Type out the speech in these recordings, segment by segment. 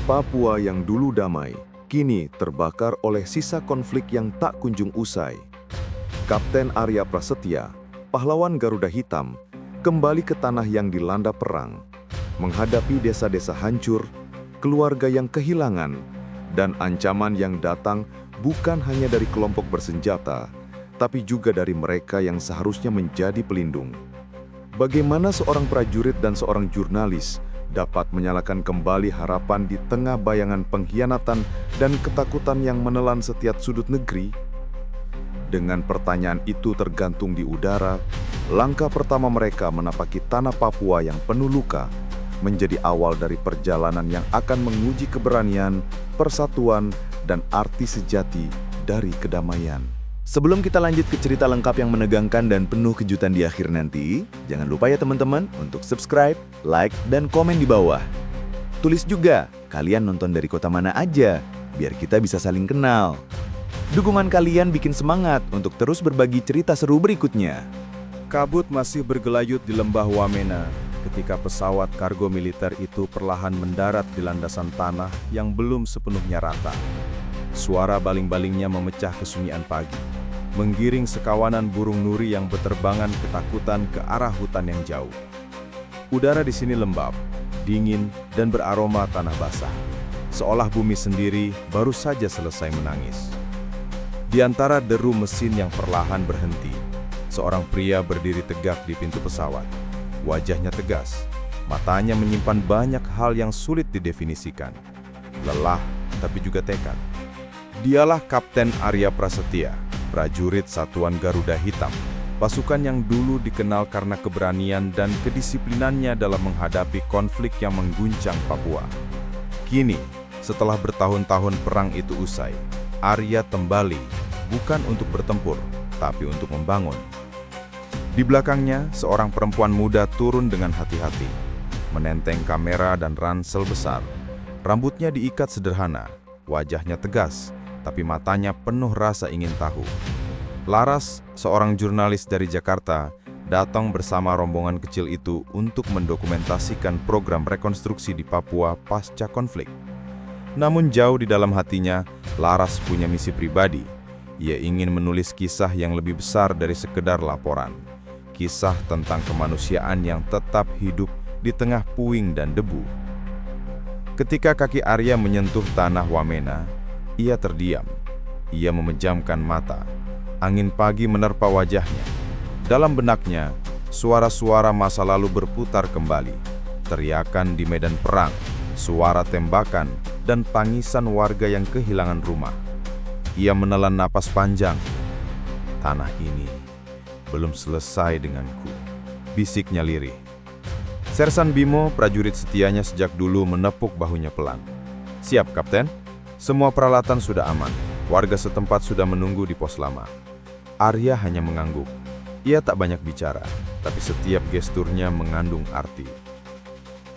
Papua yang dulu damai, kini terbakar oleh sisa konflik yang tak kunjung usai. Kapten Arya Prasetya, pahlawan Garuda Hitam, kembali ke tanah yang dilanda perang, menghadapi desa-desa hancur, keluarga yang kehilangan, dan ancaman yang datang bukan hanya dari kelompok bersenjata, tapi juga dari mereka yang seharusnya menjadi pelindung. Bagaimana seorang prajurit dan seorang jurnalis dapat menyalakan kembali harapan di tengah bayangan pengkhianatan dan ketakutan yang menelan setiap sudut negeri? Dengan pertanyaan itu tergantung di udara, langkah pertama mereka menapaki tanah Papua yang penuh luka menjadi awal dari perjalanan yang akan menguji keberanian, persatuan, dan arti sejati dari kedamaian. Sebelum kita lanjut ke cerita lengkap yang menegangkan dan penuh kejutan di akhir nanti, jangan lupa ya teman-teman untuk subscribe, like, dan komen di bawah. Tulis juga, kalian nonton dari kota mana aja, biar kita bisa saling kenal. Dukungan kalian bikin semangat untuk terus berbagi cerita seru berikutnya. Kabut masih bergelayut di lembah Wamena ketika pesawat kargo militer itu perlahan mendarat di landasan tanah yang belum sepenuhnya rata. Suara baling-balingnya memecah kesunyian pagi, menggiring sekawanan burung nuri yang berterbangan ketakutan ke arah hutan yang jauh. Udara di sini lembab, dingin, dan beraroma tanah basah, seolah bumi sendiri baru saja selesai menangis. Di antara deru mesin yang perlahan berhenti, seorang pria berdiri tegak di pintu pesawat. Wajahnya tegas, matanya menyimpan banyak hal yang sulit didefinisikan. Lelah, tapi juga tekad. Dialah Kapten Arya Prasetya, prajurit Satuan Garuda Hitam, pasukan yang dulu dikenal karena keberanian dan kedisiplinannya dalam menghadapi konflik yang mengguncang Papua. Kini, setelah bertahun-tahun perang itu usai, Arya kembali bukan untuk bertempur, tapi untuk membangun. Di belakangnya, seorang perempuan muda turun dengan hati-hati, menenteng kamera dan ransel besar. Rambutnya diikat sederhana, wajahnya tegas, tapi matanya penuh rasa ingin tahu. Laras, seorang jurnalis dari Jakarta, datang bersama rombongan kecil itu untuk mendokumentasikan program rekonstruksi di Papua pasca konflik. Namun jauh di dalam hatinya, Laras punya misi pribadi. Ia ingin menulis kisah yang lebih besar dari sekedar laporan. Kisah tentang kemanusiaan yang tetap hidup di tengah puing dan debu. Ketika kaki Arya menyentuh tanah Wamena, ia terdiam. Ia memejamkan mata. Angin pagi menerpa wajahnya. Dalam benaknya, suara-suara masa lalu berputar kembali. Teriakan di medan perang, suara tembakan, dan tangisan warga yang kehilangan rumah. Ia menelan napas panjang. Tanah ini belum selesai denganku, bisiknya lirih. Sersan Bimo, prajurit setianya sejak dulu, menepuk bahunya pelan. Siap, Kapten. Semua peralatan sudah aman. Warga setempat sudah menunggu di pos lama. Arya hanya mengangguk. Ia tak banyak bicara, tapi setiap gesturnya mengandung arti.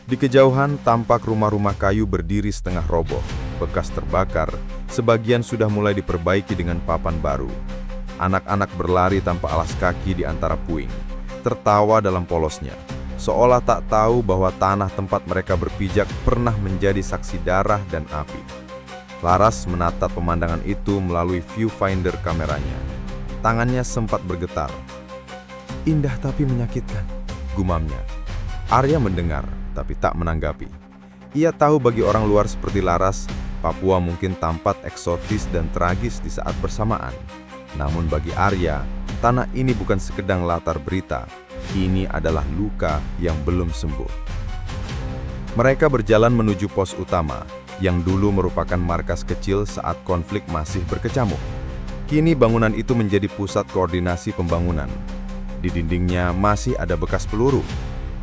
Di kejauhan tampak rumah-rumah kayu berdiri setengah roboh, bekas terbakar, sebagian sudah mulai diperbaiki dengan papan baru. Anak-anak berlari tanpa alas kaki di antara puing, tertawa dalam polosnya, seolah tak tahu bahwa tanah tempat mereka berpijak pernah menjadi saksi darah dan api. Laras menatap pemandangan itu melalui viewfinder kameranya. Tangannya sempat bergetar. Indah tapi menyakitkan, gumamnya. Arya mendengar, tapi tak menanggapi. Ia tahu bagi orang luar seperti Laras, Papua mungkin tampak eksotis dan tragis di saat bersamaan. Namun bagi Arya, tanah ini bukan sekedar latar berita. Ini adalah luka yang belum sembuh. Mereka berjalan menuju pos utama, yang dulu merupakan markas kecil saat konflik masih berkecamuk. Kini bangunan itu menjadi pusat koordinasi pembangunan. Di dindingnya masih ada bekas peluru.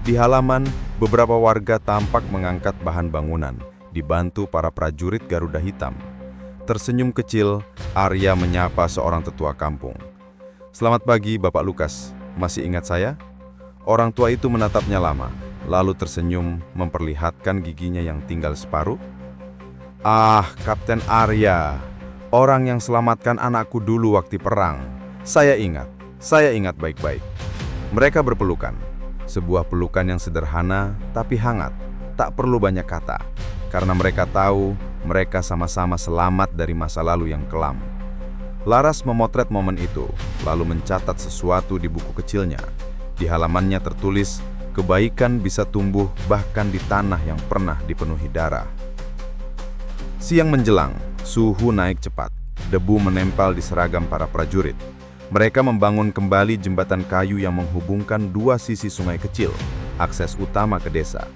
Di halaman, beberapa warga tampak mengangkat bahan bangunan, dibantu para prajurit Garuda Hitam. Tersenyum kecil, Arya menyapa seorang tetua kampung. "Selamat pagi, Bapak Lukas. Masih ingat saya?" Orang tua itu menatapnya lama, lalu tersenyum memperlihatkan giginya yang tinggal separuh. "Ah, Kapten Arya, orang yang selamatkan anakku dulu waktu perang. Saya ingat baik-baik." Mereka berpelukan. Sebuah pelukan yang sederhana tapi hangat, tak perlu banyak kata. karena mereka tahu mereka sama-sama selamat dari masa lalu yang kelam. Laras memotret momen itu, lalu mencatat sesuatu di buku kecilnya. Di halamannya tertulis, kebaikan bisa tumbuh bahkan di tanah yang pernah dipenuhi darah. Siang menjelang, suhu naik cepat. Debu menempel di seragam para prajurit. Mereka membangun kembali jembatan kayu yang menghubungkan dua sisi sungai kecil, akses utama ke desa.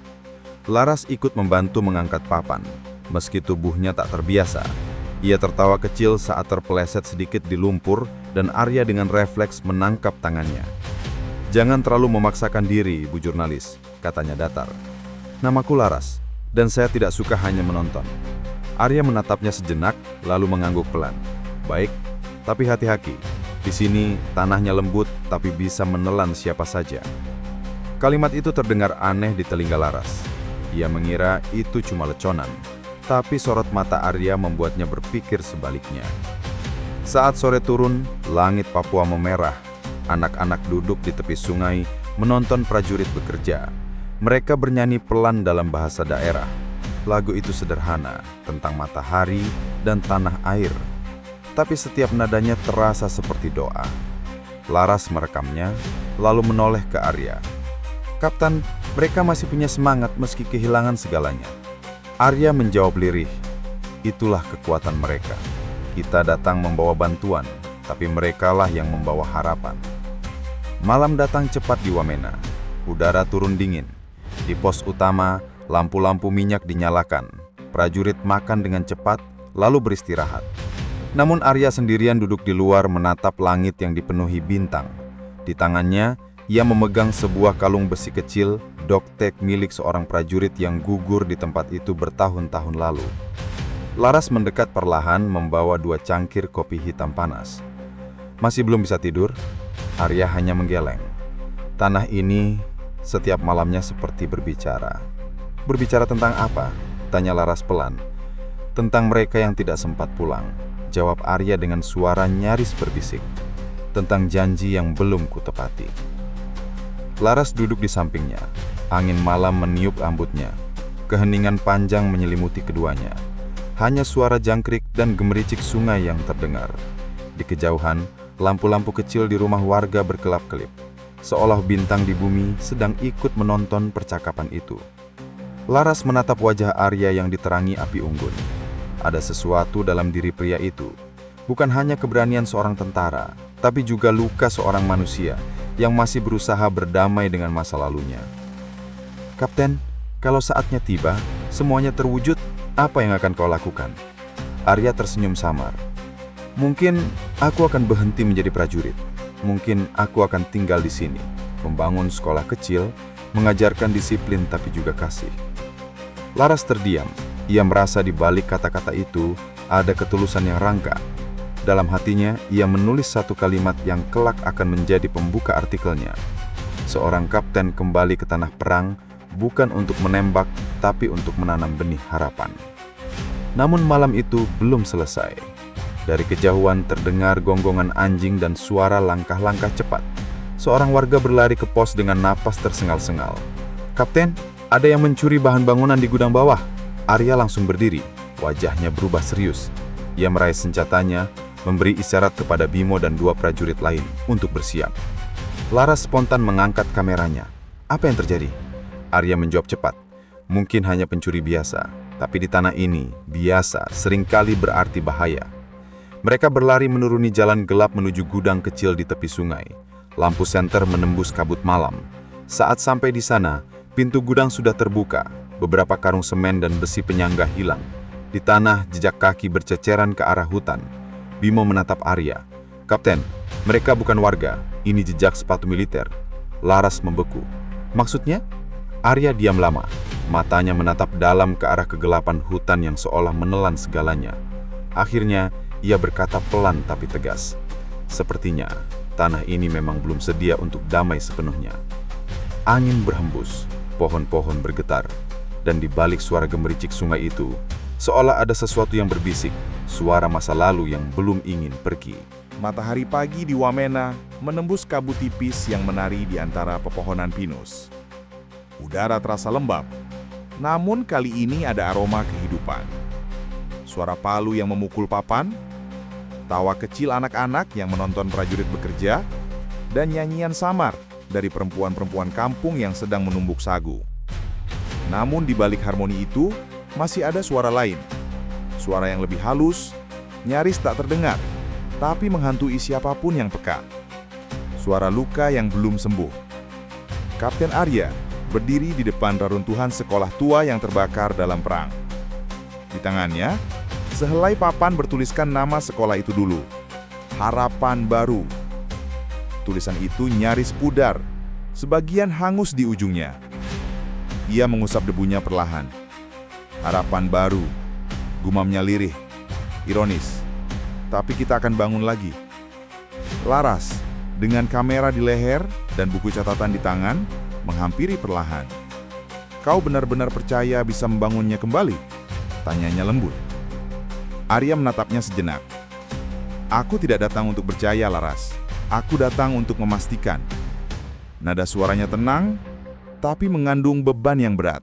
Laras ikut membantu mengangkat papan. Meski tubuhnya tak terbiasa, ia tertawa kecil saat terpeleset sedikit di lumpur dan Arya dengan refleks menangkap tangannya. "Jangan terlalu memaksakan diri, Bu Jurnalis," katanya datar. "Namaku Laras, dan saya tidak suka hanya menonton." Arya menatapnya sejenak, lalu mengangguk pelan. "Baik, tapi hati-hati. Di sini tanahnya lembut, tapi bisa menelan siapa saja." Kalimat itu terdengar aneh di telinga Laras. Ia mengira itu cuma leconan, tapi sorot mata Arya membuatnya berpikir sebaliknya. Saat sore turun, langit Papua memerah. Anak-anak duduk di tepi sungai, menonton prajurit bekerja. Mereka bernyanyi pelan dalam bahasa daerah. Lagu itu sederhana, tentang matahari dan tanah air. Tapi setiap nadanya terasa seperti doa. Laras merekamnya, lalu menoleh ke Arya. "Kapten, mereka masih punya semangat meski kehilangan segalanya." Arya menjawab lirih, "Itulah kekuatan mereka. Kita datang membawa bantuan, tapi merekalah yang membawa harapan." Malam datang cepat di Wamena. Udara turun dingin. Di pos utama, lampu-lampu minyak dinyalakan. Prajurit makan dengan cepat, lalu beristirahat. Namun Arya sendirian duduk di luar menatap langit yang dipenuhi bintang. Di tangannya, ia memegang sebuah kalung besi kecil, doktek milik seorang prajurit yang gugur di tempat itu bertahun-tahun lalu. Laras mendekat perlahan membawa 2 cangkir kopi hitam panas. "Masih belum bisa tidur?" Arya hanya menggeleng. Tanah ini setiap malamnya seperti berbicara. "Berbicara tentang apa?" tanya Laras pelan. "Tentang mereka yang tidak sempat pulang," jawab Arya dengan suara nyaris berbisik. "Tentang janji yang belum kutepati." Laras duduk di sampingnya. Angin malam meniup rambutnya. Keheningan panjang menyelimuti keduanya. Hanya suara jangkrik dan gemericik sungai yang terdengar. Di kejauhan, lampu-lampu kecil di rumah warga berkelap-kelip, seolah bintang di bumi sedang ikut menonton percakapan itu. Laras menatap wajah Arya yang diterangi api unggun. Ada sesuatu dalam diri pria itu. Bukan hanya keberanian seorang tentara, tapi juga luka seorang manusia yang masih berusaha berdamai dengan masa lalunya. "Kapten, kalau saatnya tiba, semuanya terwujud, apa yang akan kau lakukan?" Arya tersenyum samar. "Mungkin aku akan berhenti menjadi prajurit. Mungkin aku akan tinggal di sini, membangun sekolah kecil, mengajarkan disiplin tapi juga kasih." Laras terdiam. Ia merasa di balik kata-kata itu ada ketulusan yang rangka. Dalam hatinya, ia menulis satu kalimat yang kelak akan menjadi pembuka artikelnya. Seorang kapten kembali ke tanah perang, bukan untuk menembak, tapi untuk menanam benih harapan. Namun malam itu belum selesai. Dari kejauhan terdengar gonggongan anjing dan suara langkah-langkah cepat. Seorang warga berlari ke pos dengan napas tersengal-sengal. "Kapten, ada yang mencuri bahan bangunan di gudang bawah." Arya langsung berdiri, wajahnya berubah serius. Ia meraih senjatanya, memberi isyarat kepada Bimo dan 2 prajurit lain untuk bersiap. Laras spontan mengangkat kameranya. "Apa yang terjadi?" Arya menjawab cepat. "Mungkin hanya pencuri biasa, tapi di tanah ini, biasa seringkali berarti bahaya." Mereka berlari menuruni jalan gelap menuju gudang kecil di tepi sungai. Lampu senter menembus kabut malam. Saat sampai di sana, pintu gudang sudah terbuka. Beberapa karung semen dan besi penyangga hilang. Di tanah, jejak kaki berceceran ke arah hutan. Bimo menatap Arya. "Kapten, mereka bukan warga. Ini jejak sepatu militer." Laras membeku. "Maksudnya?" Arya diam lama. Matanya menatap dalam ke arah kegelapan hutan yang seolah menelan segalanya. Akhirnya, ia berkata pelan tapi tegas. "Sepertinya, tanah ini memang belum sedia untuk damai sepenuhnya." Angin berhembus, pohon-pohon bergetar, dan di balik suara gemericik sungai itu, seolah ada sesuatu yang berbisik, suara masa lalu yang belum ingin pergi. Matahari pagi di Wamena menembus kabut tipis yang menari di antara pepohonan pinus. Udara terasa lembab. Namun kali ini ada aroma kehidupan. Suara palu yang memukul papan, tawa kecil anak-anak yang menonton prajurit bekerja, dan nyanyian samar dari perempuan-perempuan kampung yang sedang menumbuk sagu. Namun di balik harmoni itu, masih ada suara lain. Suara yang lebih halus, nyaris tak terdengar, tapi menghantui siapapun yang peka. Suara luka yang belum sembuh. Kapten Arya berdiri di depan reruntuhan sekolah tua yang terbakar dalam perang. Di tangannya, sehelai papan bertuliskan nama sekolah itu dulu, Harapan Baru. Tulisan itu nyaris pudar, sebagian hangus di ujungnya. Ia mengusap debunya perlahan. Harapan Baru, gumamnya lirih, ironis. Tapi kita akan bangun lagi. Laras, dengan kamera di leher dan buku catatan di tangan, menghampiri perlahan. Kau benar-benar percaya bisa membangunnya kembali? Tanyanya lembut. Arya menatapnya sejenak. Aku tidak datang untuk percaya, Laras. Aku datang untuk memastikan. Nada suaranya tenang, tapi mengandung beban yang berat.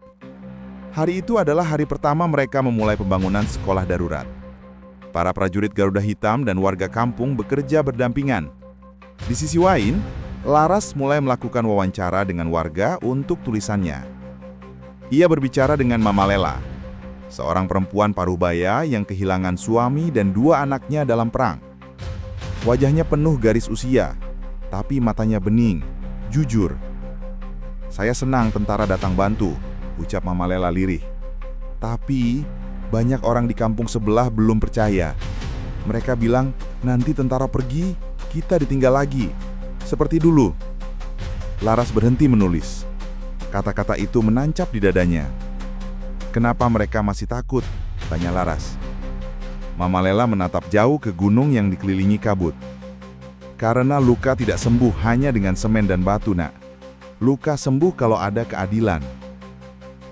Hari itu adalah hari pertama mereka memulai pembangunan sekolah darurat. Para prajurit Garuda Hitam dan warga kampung bekerja berdampingan. Di sisi lain, Laras mulai melakukan wawancara dengan warga untuk tulisannya. Ia berbicara dengan Mama Lela, seorang perempuan parubaya yang kehilangan suami dan 2 anaknya dalam perang. Wajahnya penuh garis usia, tapi matanya bening, jujur. Saya senang tentara datang bantu, ucap Mama Lela lirih. Tapi, banyak orang di kampung sebelah belum percaya. Mereka bilang, nanti tentara pergi, kita ditinggal lagi. Seperti dulu. Laras berhenti menulis. Kata-kata itu menancap di dadanya. Kenapa mereka masih takut? Tanya Laras. Mama Lela menatap jauh ke gunung yang dikelilingi kabut. Karena luka tidak sembuh hanya dengan semen dan batu, nak. Luka sembuh kalau ada keadilan.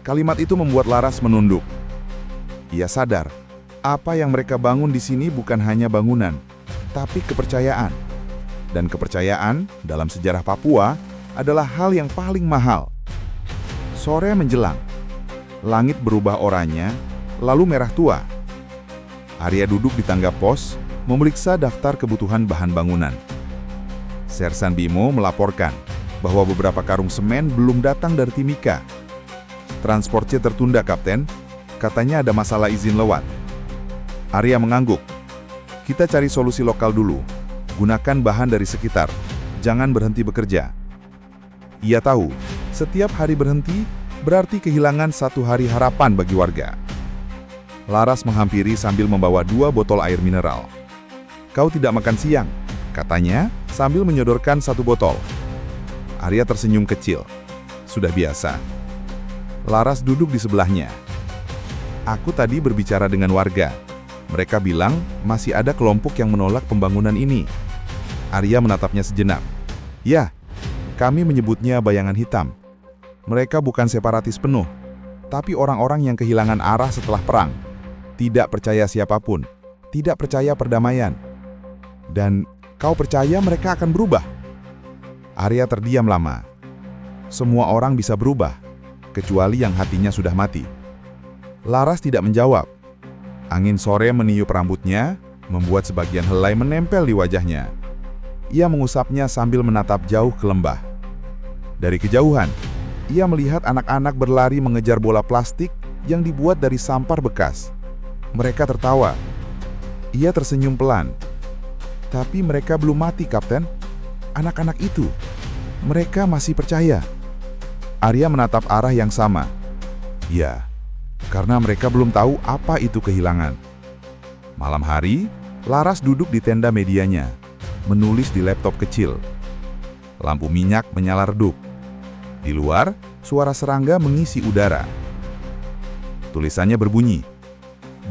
Kalimat itu membuat Laras menunduk. Ia sadar, apa yang mereka bangun di sini bukan hanya bangunan, tapi kepercayaan. Dan kepercayaan dalam sejarah Papua adalah hal yang paling mahal. Sore menjelang. Langit berubah oranye, lalu merah tua. Arya duduk di tangga pos, memeriksa daftar kebutuhan bahan bangunan. Sersan Bimo melaporkan bahwa beberapa karung semen belum datang dari Timika. Transportnya tertunda, Kapten. Katanya ada masalah izin lewat. Arya mengangguk. Kita cari solusi lokal dulu. Gunakan bahan dari sekitar. Jangan berhenti bekerja. Ia tahu, setiap hari berhenti berarti kehilangan 1 hari harapan bagi warga. Laras menghampiri sambil membawa 2 botol air mineral. Kau tidak makan siang, katanya sambil menyodorkan 1 botol. Arya tersenyum kecil. Sudah biasa. Laras duduk di sebelahnya. Aku tadi berbicara dengan warga. Mereka bilang masih ada kelompok yang menolak pembangunan ini. Arya menatapnya sejenak. Ya, kami menyebutnya bayangan hitam. Mereka bukan separatis penuh, tapi orang-orang yang kehilangan arah setelah perang. Tidak percaya siapapun, tidak percaya perdamaian. Dan kau percaya mereka akan berubah? Arya terdiam lama. Semua orang bisa berubah, kecuali yang hatinya sudah mati. Laras tidak menjawab. Angin sore meniup rambutnya, membuat sebagian helai menempel di wajahnya. Ia mengusapnya sambil menatap jauh ke lembah. Dari kejauhan, ia melihat anak-anak berlari mengejar bola plastik yang dibuat dari sampar bekas. Mereka tertawa. Ia tersenyum pelan. Tapi mereka belum mati, Kapten. Anak-anak itu, mereka masih percaya. Arya menatap arah yang sama. Ya, karena mereka belum tahu apa itu kehilangan. Malam hari, Laras duduk di tenda medianya, menulis di laptop kecil. Lampu minyak menyala redup. Di luar, suara serangga mengisi udara. Tulisannya berbunyi,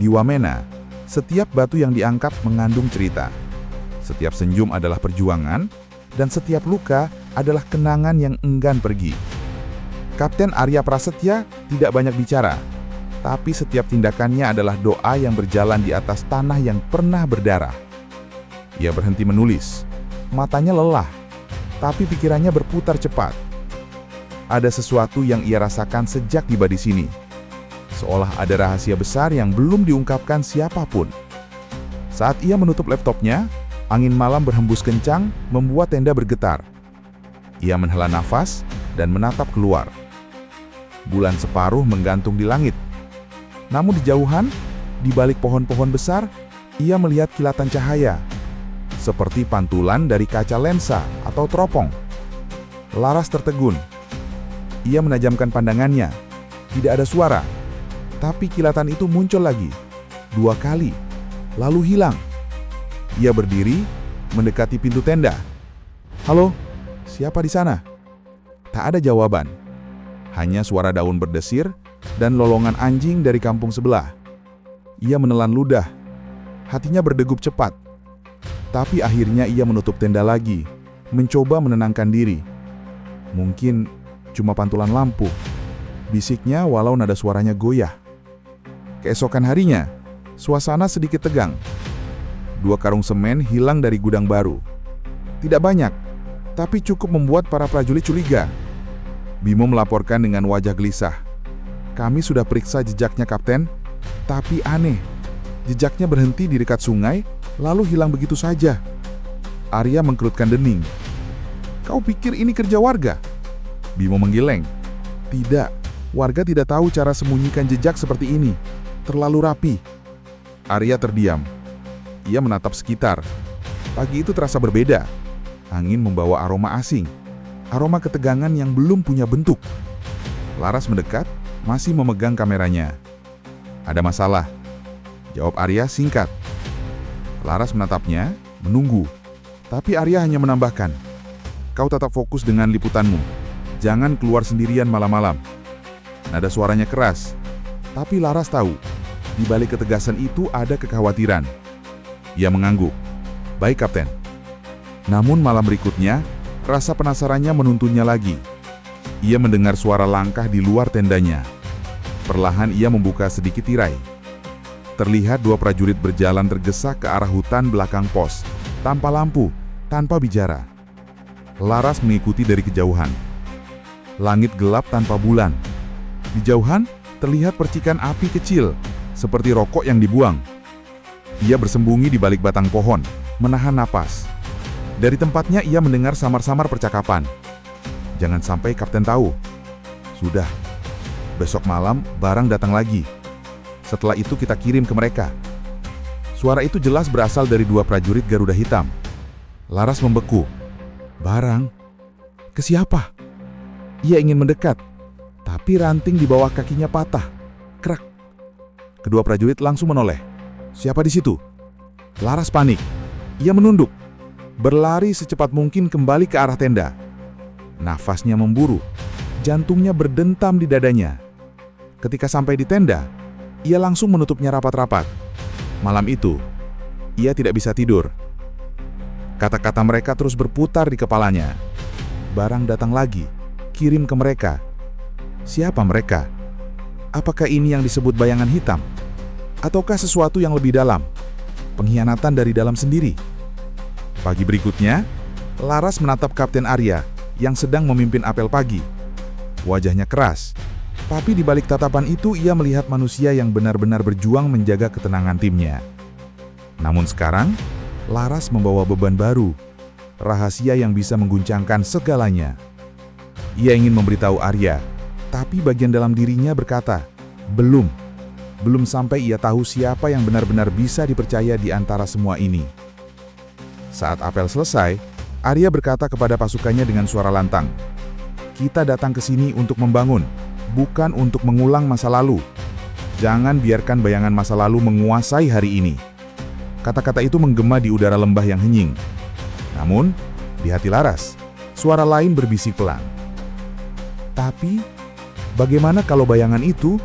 di Wamena, setiap batu yang diangkat mengandung cerita. Setiap senyum adalah perjuangan, dan setiap luka adalah kenangan yang enggan pergi. Kapten Arya Prasetya tidak banyak bicara, tapi setiap tindakannya adalah doa yang berjalan di atas tanah yang pernah berdarah. Ia berhenti menulis. Matanya lelah, tapi pikirannya berputar cepat. Ada sesuatu yang ia rasakan sejak tiba di sini. seolah ada rahasia besar yang belum diungkapkan siapapun. Saat ia menutup laptopnya, angin malam berhembus kencang membuat tenda bergetar. Ia menghela nafas dan menatap keluar. Bulan separuh menggantung di langit. Namun di jauhan, di balik pohon-pohon besar, ia melihat kilatan cahaya, seperti pantulan dari kaca lensa atau teropong. Laras tertegun. Ia menajamkan pandangannya. Tidak ada suara, tapi kilatan itu muncul lagi, 2 kali, lalu hilang. Ia berdiri, mendekati pintu tenda. "Halo, siapa di sana?" Tak ada jawaban. Hanya suara daun berdesir dan lolongan anjing dari kampung sebelah. Ia menelan ludah. Hatinya berdegup cepat. Tapi akhirnya ia menutup tenda lagi, mencoba menenangkan diri. Mungkin cuma pantulan lampu, bisiknya walau nada suaranya goyah. Keesokan harinya, suasana sedikit tegang. 2 karung semen hilang dari gudang baru. Tidak banyak, tapi cukup membuat para prajurit curiga. Bimo melaporkan dengan wajah gelisah. "Kami sudah periksa jejaknya, Kapten, tapi aneh. Jejaknya berhenti di dekat sungai, lalu hilang begitu saja." Arya mengkerutkan dening. "Kau pikir ini kerja warga?" Bimo menggeleng. "Tidak, warga tidak tahu cara sembunyikan jejak seperti ini. Terlalu rapi." Arya terdiam. Ia menatap sekitar. Pagi itu terasa berbeda. Angin membawa aroma asing. Aroma ketegangan yang belum punya bentuk. Laras mendekat, masih memegang kameranya. "Ada masalah?" jawab Arya singkat. Laras menatapnya, menunggu. Tapi Arya hanya menambahkan, "Kau tetap fokus dengan liputanmu. Jangan keluar sendirian malam-malam." Nada suaranya keras, tapi Laras tahu, di balik ketegasan itu ada kekhawatiran. Ia mengangguk. "Baik, Kapten." Namun malam berikutnya, rasa penasarannya menuntunnya lagi. Ia mendengar suara langkah di luar tendanya. Perlahan ia membuka sedikit tirai. Terlihat 2 prajurit berjalan tergesa ke arah hutan belakang pos, tanpa lampu, tanpa bicara. Laras mengikuti dari kejauhan. Langit gelap tanpa bulan. Di jauhan, terlihat percikan api kecil, seperti rokok yang dibuang. Ia bersembunyi di balik batang pohon, menahan napas. Dari tempatnya ia mendengar samar-samar percakapan. "Jangan sampai Kapten tahu." "Sudah. Besok malam barang datang lagi. Setelah itu kita kirim ke mereka." Suara itu jelas berasal dari 2 prajurit Garuda Hitam. Laras membeku. "Barang? Ke siapa?" Ia ingin mendekat, tapi ranting di bawah kakinya patah. Krak. Kedua prajurit langsung menoleh. "Siapa di situ?" Laras panik. Ia menunduk, berlari secepat mungkin kembali ke arah tenda. Nafasnya memburu, jantungnya berdentam di dadanya. Ketika sampai di tenda, ia langsung menutupnya rapat-rapat. Malam itu, ia tidak bisa tidur. Kata-kata mereka terus berputar di kepalanya. Barang datang lagi, kirim ke mereka. Siapa mereka? Apakah ini yang disebut bayangan hitam? Ataukah sesuatu yang lebih dalam? Pengkhianatan dari dalam sendiri? Pagi berikutnya, Laras menatap Kapten Arya yang sedang memimpin apel pagi. Wajahnya keras, tapi di balik tatapan itu ia melihat manusia yang benar-benar berjuang menjaga ketenangan timnya. Namun sekarang, Laras membawa beban baru, rahasia yang bisa mengguncangkan segalanya. Ia ingin memberitahu Arya, tapi bagian dalam dirinya berkata, belum sampai ia tahu siapa yang benar-benar bisa dipercaya di antara semua ini. Saat apel selesai, Arya berkata kepada pasukannya dengan suara lantang, "Kita datang ke sini untuk membangun, bukan untuk mengulang masa lalu. Jangan biarkan bayangan masa lalu menguasai hari ini." Kata-kata itu menggema di udara lembah yang hening. Namun, di hati Laras, suara lain berbisik pelan. Tapi, bagaimana kalau bayangan itu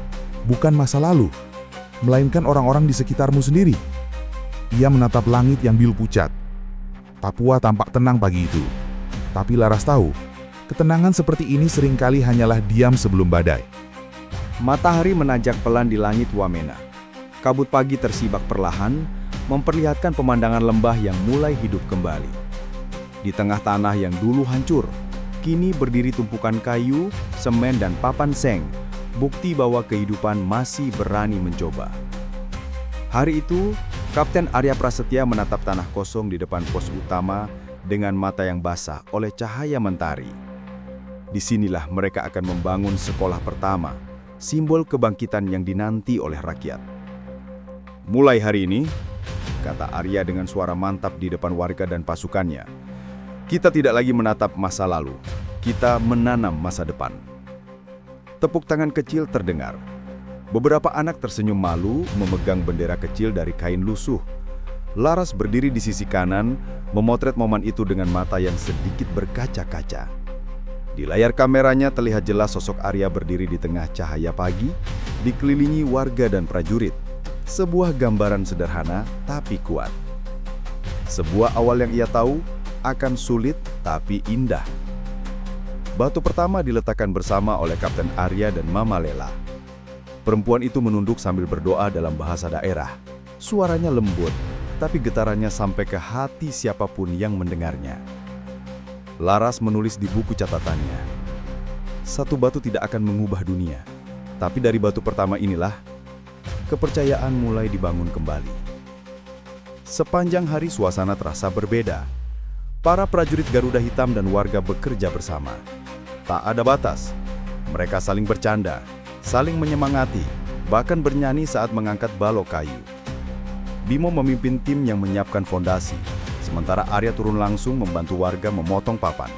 bukan masa lalu, melainkan orang-orang di sekitarmu sendiri? Ia menatap langit yang biru pucat. Papua tampak tenang pagi itu. Tapi Laras tahu, ketenangan seperti ini seringkali hanyalah diam sebelum badai. Matahari menanjak pelan di langit Wamena. Kabut pagi tersibak perlahan, memperlihatkan pemandangan lembah yang mulai hidup kembali. Di tengah tanah yang dulu hancur, kini berdiri tumpukan kayu, semen dan papan seng, bukti bahwa kehidupan masih berani mencoba. Hari itu, Kapten Arya Prasetya menatap tanah kosong di depan pos utama dengan mata yang basah oleh cahaya mentari. Disinilah mereka akan membangun sekolah pertama, simbol kebangkitan yang dinanti oleh rakyat. Mulai hari ini, kata Arya dengan suara mantap di depan warga dan pasukannya, kita tidak lagi menatap masa lalu, kita menanam masa depan. Tepuk tangan kecil terdengar. Beberapa anak tersenyum malu memegang bendera kecil dari kain lusuh. Laras berdiri di sisi kanan, memotret momen itu dengan mata yang sedikit berkaca-kaca. Di layar kameranya terlihat jelas sosok Arya berdiri di tengah cahaya pagi, dikelilingi warga dan prajurit. Sebuah gambaran sederhana tapi kuat. Sebuah awal yang ia tahu akan sulit tapi indah. Batu pertama diletakkan bersama oleh Kapten Arya dan Mama Lela. Perempuan itu menunduk sambil berdoa dalam bahasa daerah. Suaranya lembut, tapi getarannya sampai ke hati siapapun yang mendengarnya. Laras menulis di buku catatannya, satu batu tidak akan mengubah dunia, tapi dari batu pertama inilah kepercayaan mulai dibangun kembali. Sepanjang hari suasana terasa berbeda. Para prajurit Garuda Hitam dan warga bekerja bersama. Tak ada batas. Mereka saling bercanda, saling menyemangati, bahkan bernyanyi saat mengangkat balok kayu. Bimo memimpin tim yang menyiapkan fondasi, sementara Arya turun langsung membantu warga memotong papan.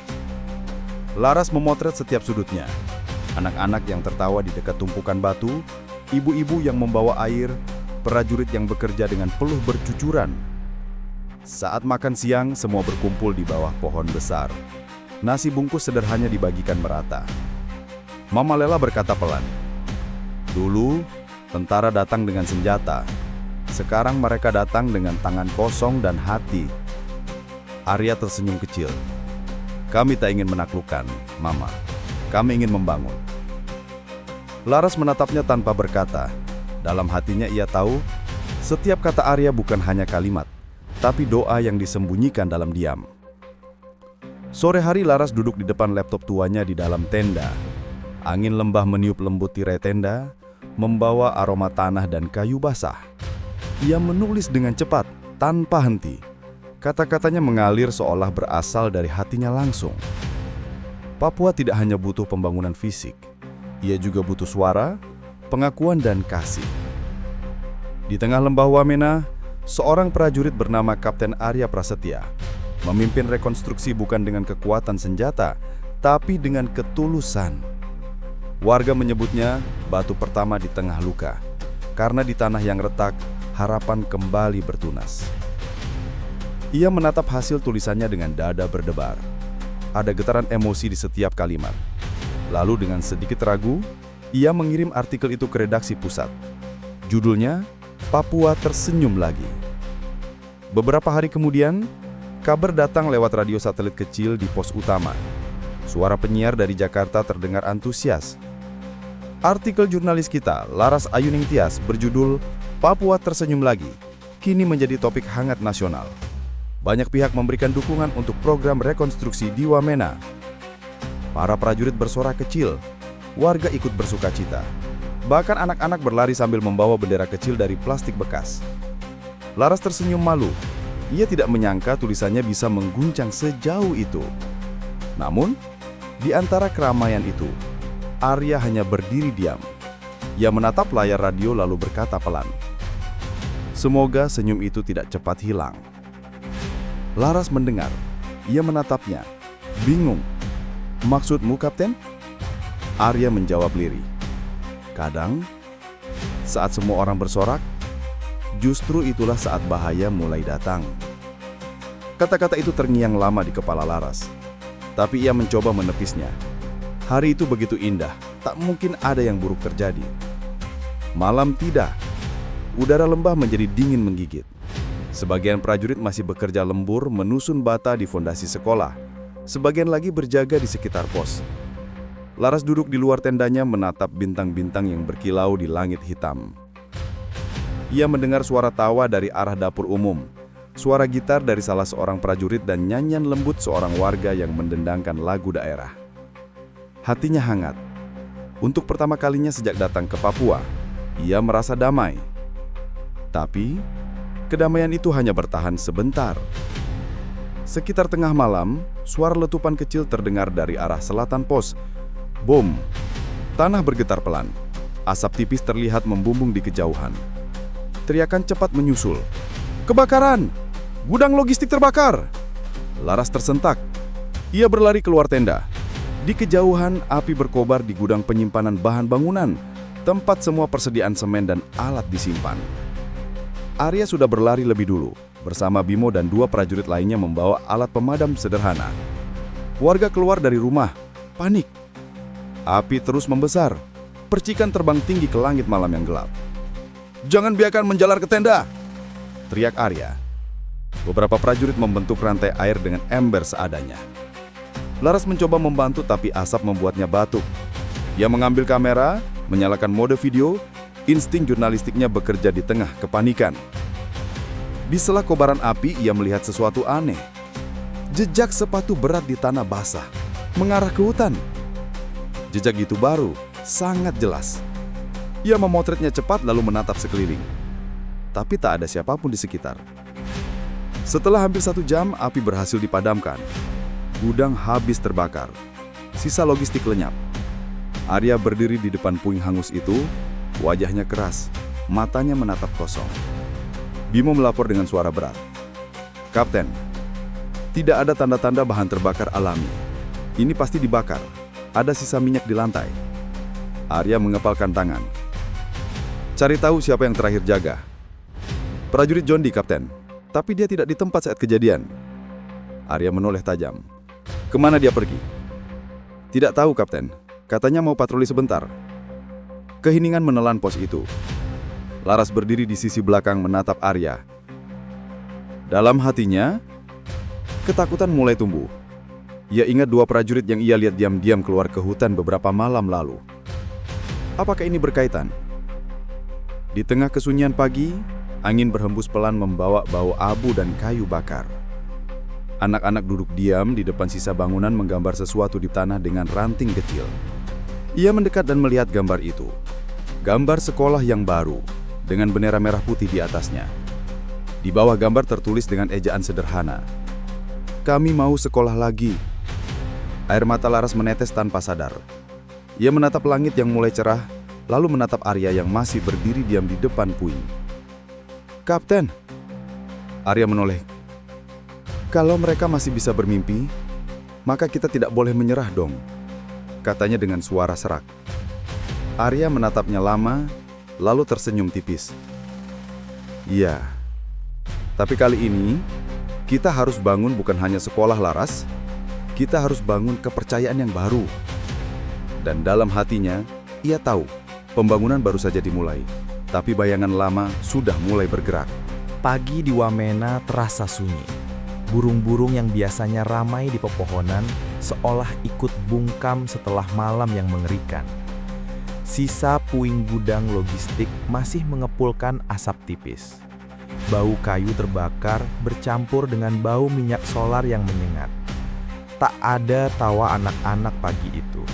Laras memotret setiap sudutnya. Anak-anak yang tertawa di dekat tumpukan batu, ibu-ibu yang membawa air, prajurit yang bekerja dengan peluh bercucuran. Saat makan siang, semua berkumpul di bawah pohon besar. Nasi bungkus sederhana dibagikan merata. Mama Lela berkata pelan, "Dulu, tentara datang dengan senjata. Sekarang mereka datang dengan tangan kosong dan hati." Arya tersenyum kecil. "Kami tak ingin menaklukkan, Mama. Kami ingin membangun." Laras menatapnya tanpa berkata. Dalam hatinya ia tahu, setiap kata Arya bukan hanya kalimat, tapi doa yang disembunyikan dalam diam. Sore hari Laras duduk di depan laptop tuanya di dalam tenda. Angin lembah meniup lembut tirai tenda, membawa aroma tanah dan kayu basah. Ia menulis dengan cepat, tanpa henti. Kata-katanya mengalir seolah berasal dari hatinya langsung. Papua tidak hanya butuh pembangunan fisik, ia juga butuh suara, pengakuan dan kasih. Di tengah lembah Wamena, seorang prajurit bernama Kapten Arya Prasetya memimpin rekonstruksi bukan dengan kekuatan senjata, tapi dengan ketulusan. Warga menyebutnya batu pertama di tengah luka, karena di tanah yang retak, harapan kembali bertunas. Ia menatap hasil tulisannya dengan dada berdebar. Ada getaran emosi di setiap kalimat. Lalu dengan sedikit ragu, ia mengirim artikel itu ke redaksi pusat. Judulnya, Papua Tersenyum Lagi. Beberapa hari kemudian, kabar datang lewat radio satelit kecil di pos utama. Suara penyiar dari Jakarta terdengar antusias. Artikel jurnalis kita, Laras Ayuning Tias, berjudul Papua Tersenyum Lagi, kini menjadi topik hangat nasional. Banyak pihak memberikan dukungan untuk program rekonstruksi di Wamena. Para prajurit bersorak kecil, warga ikut bersukacita. Bahkan anak-anak berlari sambil membawa bendera kecil dari plastik bekas. Laras tersenyum malu. Ia tidak menyangka tulisannya bisa mengguncang sejauh itu. Namun, di antara keramaian itu, Arya hanya berdiri diam. Ia menatap layar radio lalu berkata pelan, "Semoga senyum itu tidak cepat hilang." Laras mendengar. Ia menatapnya, bingung. "Maksudmu, Kapten?" Arya menjawab lirih. "Kadang, saat semua orang bersorak, justru itulah saat bahaya mulai datang." Kata-kata itu terngiang lama di kepala Laras. Tapi ia mencoba menepisnya. Hari itu begitu indah, tak mungkin ada yang buruk terjadi. Malam tidak. Udara lembah menjadi dingin menggigit. Sebagian prajurit masih bekerja lembur menusun bata di fondasi sekolah. Sebagian lagi berjaga di sekitar pos. Laras duduk di luar tendanya menatap bintang-bintang yang berkilau di langit hitam. Ia mendengar suara tawa dari arah dapur umum, suara gitar dari salah seorang prajurit dan nyanyian lembut seorang warga yang mendendangkan lagu daerah. Hatinya hangat. Untuk pertama kalinya sejak datang ke Papua, ia merasa damai. Tapi, kedamaian itu hanya bertahan sebentar. Sekitar tengah malam, suara letupan kecil terdengar dari arah selatan pos. Bom! Tanah bergetar pelan. Asap tipis terlihat membumbung di kejauhan. Teriakan cepat menyusul. Kebakaran! Gudang logistik terbakar! Laras tersentak. Ia berlari keluar tenda. Di kejauhan, api berkobar di gudang penyimpanan bahan bangunan, tempat semua persediaan semen dan alat disimpan. Arya sudah berlari lebih dulu, bersama Bimo dan 2 prajurit lainnya membawa alat pemadam sederhana. Warga keluar dari rumah, panik. Api terus membesar, percikan terbang tinggi ke langit malam yang gelap. "Jangan biarkan menjalar ke tenda!" teriak Arya. Beberapa prajurit membentuk rantai air dengan ember seadanya. Laras mencoba membantu tapi asap membuatnya batuk. Ia mengambil kamera, menyalakan mode video, insting jurnalistiknya bekerja di tengah kepanikan. Di sela kobaran api, ia melihat sesuatu aneh. Jejak sepatu berat di tanah basah, mengarah ke hutan. Jejak itu baru, sangat jelas. Ia memotretnya cepat lalu menatap sekeliling. Tapi tak ada siapapun di sekitar. Setelah hampir 1 jam, api berhasil dipadamkan. Gudang habis terbakar. Sisa logistik lenyap. Arya berdiri di depan puing hangus itu, wajahnya keras, matanya menatap kosong. Bimo melapor dengan suara berat. "Kapten, tidak ada tanda-tanda bahan terbakar alami. Ini pasti dibakar. Ada sisa minyak di lantai." Arya mengepalkan tangan. "Cari tahu siapa yang terakhir jaga." "Prajurit Jondi, Kapten. Tapi dia tidak di tempat saat kejadian." Arya menoleh tajam. "Kemana dia pergi?" "Tidak tahu, Kapten. Katanya mau patroli sebentar." Keheningan menelan pos itu. Laras berdiri di sisi belakang menatap Arya. Dalam hatinya, ketakutan mulai tumbuh. Ia ingat 2 prajurit yang ia lihat diam-diam keluar ke hutan beberapa malam lalu. Apakah ini berkaitan? Di tengah kesunyian pagi, angin berhembus pelan membawa bau abu dan kayu bakar. Anak-anak duduk diam di depan sisa bangunan menggambar sesuatu di tanah dengan ranting kecil. Ia mendekat dan melihat gambar itu. Gambar sekolah yang baru, dengan bendera merah putih di atasnya. Di bawah gambar tertulis dengan ejaan sederhana. "Kami mau sekolah lagi." Air mata Laras menetes tanpa sadar. Ia menatap langit yang mulai cerah, lalu menatap Arya yang masih berdiri diam di depan puing. "Kapten!" Arya menoleh. "Kalau mereka masih bisa bermimpi, maka kita tidak boleh menyerah dong," katanya dengan suara serak. Arya menatapnya lama, lalu tersenyum tipis. "Iya, tapi kali ini kita harus bangun bukan hanya sekolah, Laras. Kita harus bangun kepercayaan yang baru." Dan dalam hatinya, ia tahu pembangunan baru saja dimulai, tapi bayangan lama sudah mulai bergerak. Pagi di Wamena terasa sunyi. Burung-burung yang biasanya ramai di pepohonan seolah ikut bungkam setelah malam yang mengerikan. Sisa puing gudang logistik masih mengepulkan asap tipis. Bau kayu terbakar bercampur dengan bau minyak solar yang menyengat. Tak ada tawa anak-anak pagi itu.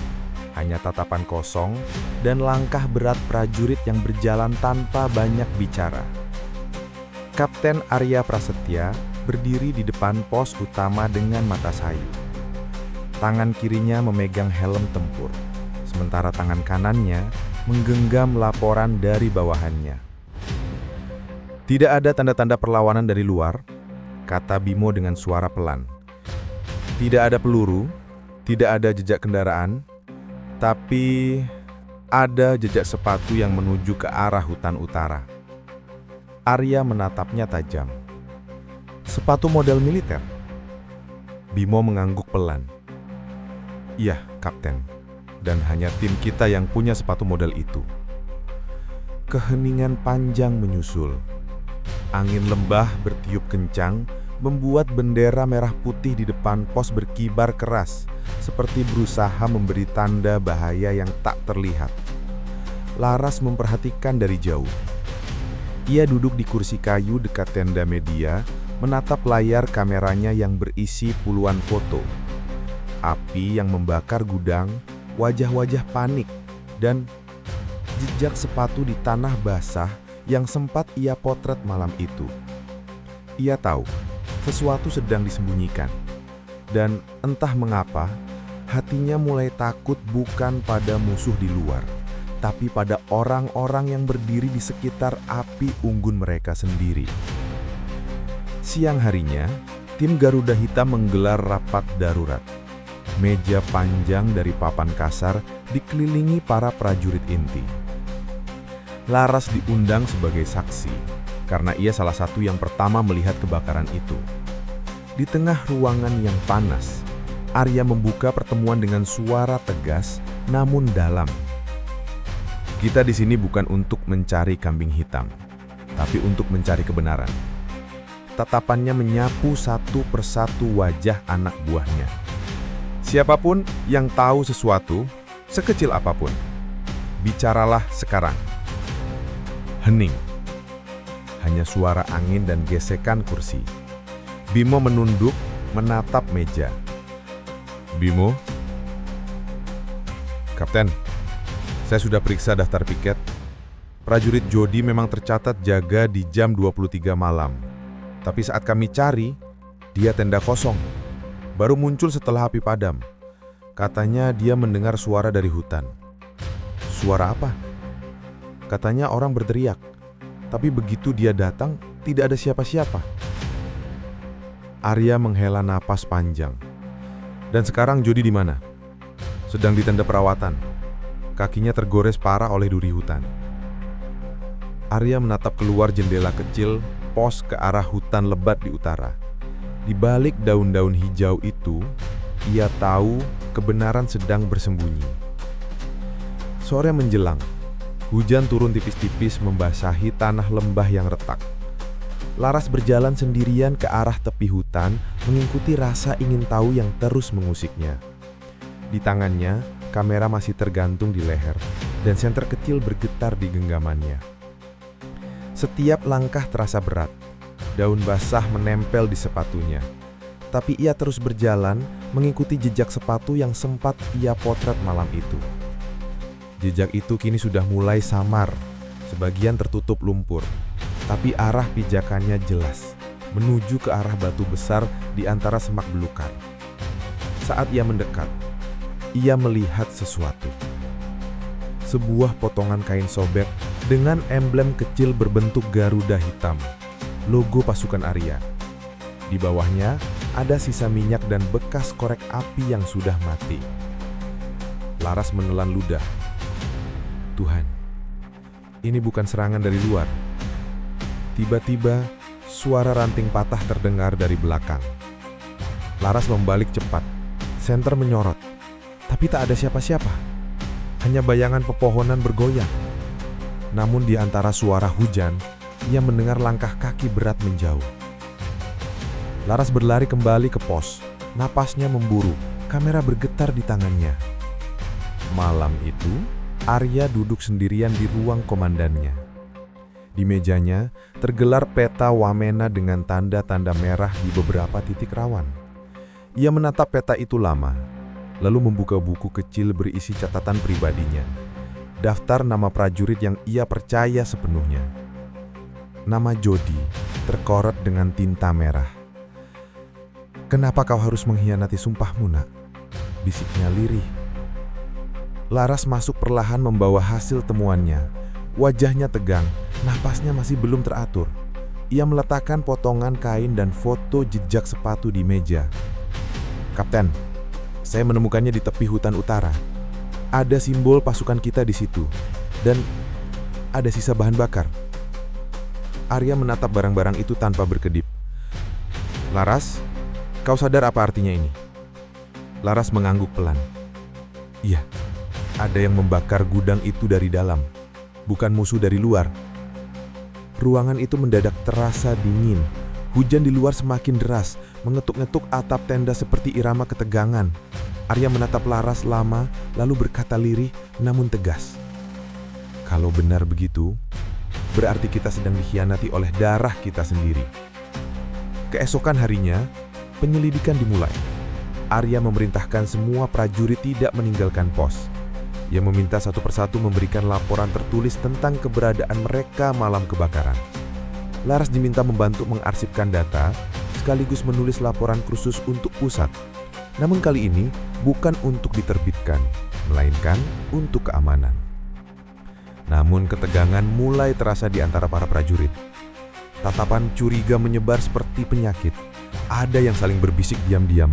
Hanya tatapan kosong dan langkah berat prajurit yang berjalan tanpa banyak bicara. Kapten Arya Prasetya berdiri di depan pos utama dengan mata sayu. Tangan kirinya memegang helm tempur, sementara tangan kanannya menggenggam laporan dari bawahannya. "Tidak ada tanda-tanda perlawanan dari luar," kata Bimo dengan suara pelan. "Tidak ada peluru, tidak ada jejak kendaraan, tapi ada jejak sepatu yang menuju ke arah hutan utara." Arya menatapnya tajam. "Sepatu model militer?" Bimo mengangguk pelan. "Iya, Kapten. Dan hanya tim kita yang punya sepatu model itu." Keheningan panjang menyusul. Angin lembah bertiup kencang, membuat bendera merah putih di depan pos berkibar keras, seperti berusaha memberi tanda bahaya yang tak terlihat. Laras memperhatikan dari jauh. Ia duduk di kursi kayu dekat tenda media, menatap layar kameranya yang berisi puluhan foto. Api yang membakar gudang, wajah-wajah panik, dan jejak sepatu di tanah basah yang sempat ia potret malam itu. Ia tahu sesuatu sedang disembunyikan, dan entah mengapa hatinya mulai takut bukan pada musuh di luar, tapi pada orang-orang yang berdiri di sekitar api unggun mereka sendiri. Siang harinya, tim Garuda Hitam menggelar rapat darurat. Meja panjang dari papan kasar dikelilingi para prajurit inti. Laras diundang sebagai saksi, karena ia salah satu yang pertama melihat kebakaran itu. Di tengah ruangan yang panas, Arya membuka pertemuan dengan suara tegas namun dalam. Kita di sini bukan untuk mencari kambing hitam, tapi untuk mencari kebenaran. Tatapannya menyapu satu persatu wajah anak buahnya. Siapapun yang tahu sesuatu, sekecil apapun, bicaralah sekarang. Hening. Hanya suara angin dan gesekan kursi. Bimo menunduk, menatap meja. Bimo? Kapten, saya sudah periksa daftar piket. Prajurit Jodi memang tercatat jaga di jam 23 malam. Tapi saat kami cari, dia tenda kosong. Baru muncul setelah api padam. Katanya dia mendengar suara dari hutan. Suara apa? Katanya orang berteriak. Tapi begitu dia datang, tidak ada siapa-siapa. Arya menghela napas panjang. Dan sekarang Jodi di mana? Sedang di tenda perawatan. Kakinya tergores parah oleh duri hutan. Arya menatap keluar jendela kecil, pos ke arah hutan lebat di utara. Di balik daun-daun hijau itu, ia tahu kebenaran sedang bersembunyi. Sore menjelang, hujan turun tipis-tipis membasahi tanah lembah yang retak. Laras berjalan sendirian ke arah tepi hutan, mengikuti rasa ingin tahu yang terus mengusiknya. Di tangannya, kamera masih tergantung di leher, dan senter kecil bergetar di genggamannya. Setiap langkah terasa berat. Daun basah menempel di sepatunya. Tapi ia terus berjalan, mengikuti jejak sepatu yang sempat ia potret malam itu. Jejak itu kini sudah mulai samar, sebagian tertutup lumpur. Tapi arah pijakannya jelas, menuju ke arah batu besar di antara semak belukar. Saat ia mendekat, ia melihat sesuatu. Sebuah potongan kain sobek dengan emblem kecil berbentuk Garuda Hitam. Logo pasukan Arya. Di bawahnya ada sisa minyak dan bekas korek api yang sudah mati. Laras menelan ludah. Tuhan, ini bukan serangan dari luar. Tiba-tiba, suara ranting patah terdengar dari belakang. Laras membalik cepat. Senter menyorot. Tapi tak ada siapa-siapa. Hanya bayangan pepohonan bergoyang. Namun di antara suara hujan, ia mendengar langkah kaki berat menjauh. Laras berlari kembali ke pos. Napasnya memburu, kamera bergetar di tangannya. Malam itu, Arya duduk sendirian di ruang komandannya. Di mejanya, tergelar peta Wamena dengan tanda-tanda merah di beberapa titik rawan. Ia menatap peta itu lama, lalu membuka buku kecil berisi catatan pribadinya. Daftar nama prajurit yang ia percaya sepenuhnya. Nama Jodi terkoret dengan tinta merah. "Kenapa kau harus mengkhianati sumpahmu, nak?" bisiknya lirih. Laras masuk perlahan membawa hasil temuannya. Wajahnya tegang, napasnya masih belum teratur. Ia meletakkan potongan kain dan foto jejak sepatu di meja. "Kapten, saya menemukannya di tepi hutan utara. Ada simbol pasukan kita di situ, dan ada sisa bahan bakar." Arya menatap barang-barang itu tanpa berkedip. "Laras, kau sadar apa artinya ini?" Laras mengangguk pelan. "Iya, ada yang membakar gudang itu dari dalam, bukan musuh dari luar." Ruangan itu mendadak terasa dingin. Hujan di luar semakin deras, mengetuk-ngetuk atap tenda seperti irama ketegangan. Arya menatap Laras lama, lalu berkata lirih namun tegas. "Kalau benar begitu, berarti kita sedang dikhianati oleh darah kita sendiri." Keesokan harinya, penyelidikan dimulai. Arya memerintahkan semua prajurit tidak meninggalkan pos. Ia meminta satu persatu memberikan laporan tertulis tentang keberadaan mereka malam kebakaran. Laras diminta membantu mengarsipkan data, sekaligus menulis laporan khusus untuk pusat. Namun kali ini bukan untuk diterbitkan, melainkan untuk keamanan. Namun ketegangan mulai terasa di antara para prajurit. Tatapan curiga menyebar seperti penyakit. Ada yang saling berbisik diam-diam,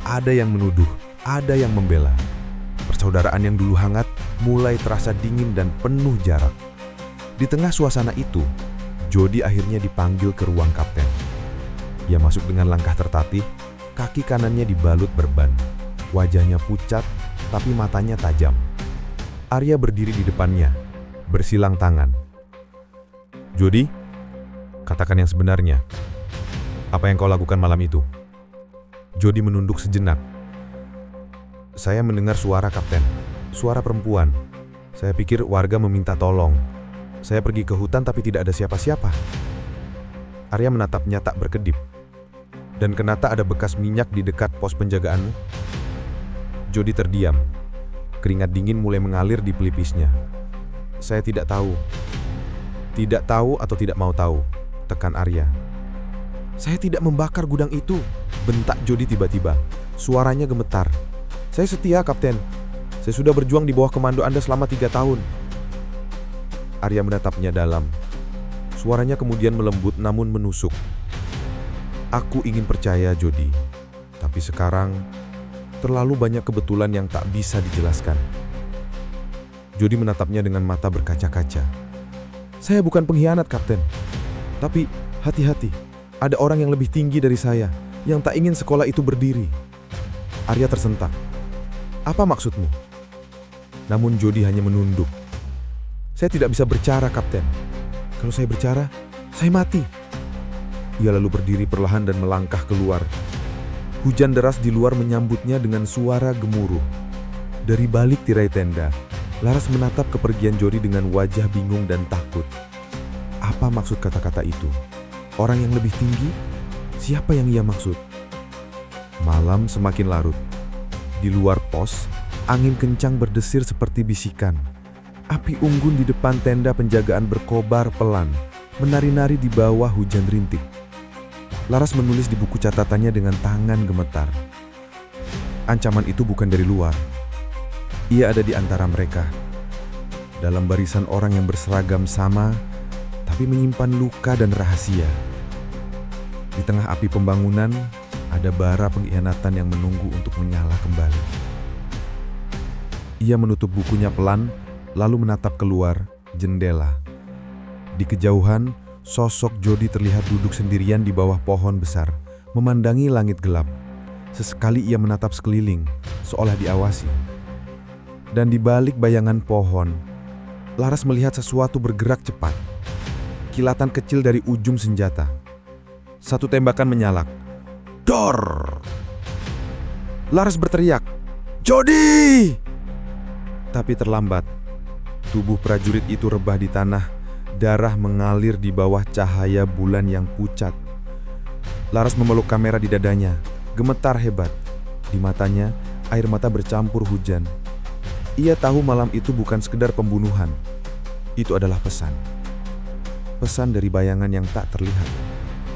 ada yang menuduh, ada yang membela. Persaudaraan yang dulu hangat mulai terasa dingin dan penuh jarak. Di tengah suasana itu, Jody akhirnya dipanggil ke ruang kapten. Ia masuk dengan langkah tertatih, kaki kanannya dibalut berban. Wajahnya pucat, tapi matanya tajam. Arya berdiri di depannya, bersilang tangan. "Jody, katakan yang sebenarnya. Apa yang kau lakukan malam itu?" Jody menunduk sejenak. "Saya mendengar suara kapten, suara perempuan. Saya pikir warga meminta tolong. Saya pergi ke hutan tapi tidak ada siapa-siapa." Arya menatapnya tak berkedip. "Dan kenapa ada bekas minyak di dekat pos penjagaanmu?" Jody terdiam. Keringat dingin mulai mengalir di pelipisnya. "Saya tidak tahu." "Tidak tahu atau tidak mau tahu?" tekan Arya. "Saya tidak membakar gudang itu," bentak Jody tiba-tiba. Suaranya gemetar. "Saya setia, Kapten. Saya sudah berjuang di bawah komando Anda selama 3 tahun." Arya menatapnya dalam. Suaranya kemudian melembut namun menusuk. "Aku ingin percaya, Jody. Tapi sekarang, terlalu banyak kebetulan yang tak bisa dijelaskan." Jody menatapnya dengan mata berkaca-kaca. "Saya bukan pengkhianat, Kapten. Tapi, hati-hati. Ada orang yang lebih tinggi dari saya, yang tak ingin sekolah itu berdiri." Arya tersentak. "Apa maksudmu?" Namun Jody hanya menunduk. "Saya tidak bisa berbicara, Kapten. Kalau saya berbicara, saya mati." Ia lalu berdiri perlahan dan melangkah keluar. Hujan deras di luar menyambutnya dengan suara gemuruh. Dari balik tirai tenda, Laras menatap kepergian Jody dengan wajah bingung dan takut. Apa maksud kata-kata itu? Orang yang lebih tinggi? Siapa yang ia maksud? Malam semakin larut. Di luar pos, angin kencang berdesir seperti bisikan. Api unggun di depan tenda penjagaan berkobar pelan, menari-nari di bawah hujan rintik. Laras menulis di buku catatannya dengan tangan gemetar. Ancaman itu bukan dari luar. Ia ada di antara mereka. Dalam barisan orang yang berseragam sama, tapi menyimpan luka dan rahasia. Di tengah api pembangunan, ada bara pengkhianatan yang menunggu untuk menyala kembali. Ia menutup bukunya pelan, lalu menatap keluar jendela. Di kejauhan, sosok Jody terlihat duduk sendirian di bawah pohon besar, memandangi langit gelap. Sesekali ia menatap sekeliling, seolah diawasi. Dan di balik bayangan pohon, Laras melihat sesuatu bergerak cepat. Kilatan kecil dari ujung senjata. Satu tembakan menyalak. Dor! Laras berteriak, "Jody!" Tapi terlambat. Tubuh prajurit itu rebah di tanah, darah mengalir di bawah cahaya bulan yang pucat. Laras memeluk kamera di dadanya, gemetar hebat. Di matanya, air mata bercampur hujan. Ia tahu malam itu bukan sekedar pembunuhan. Itu adalah pesan. Pesan dari bayangan yang tak terlihat,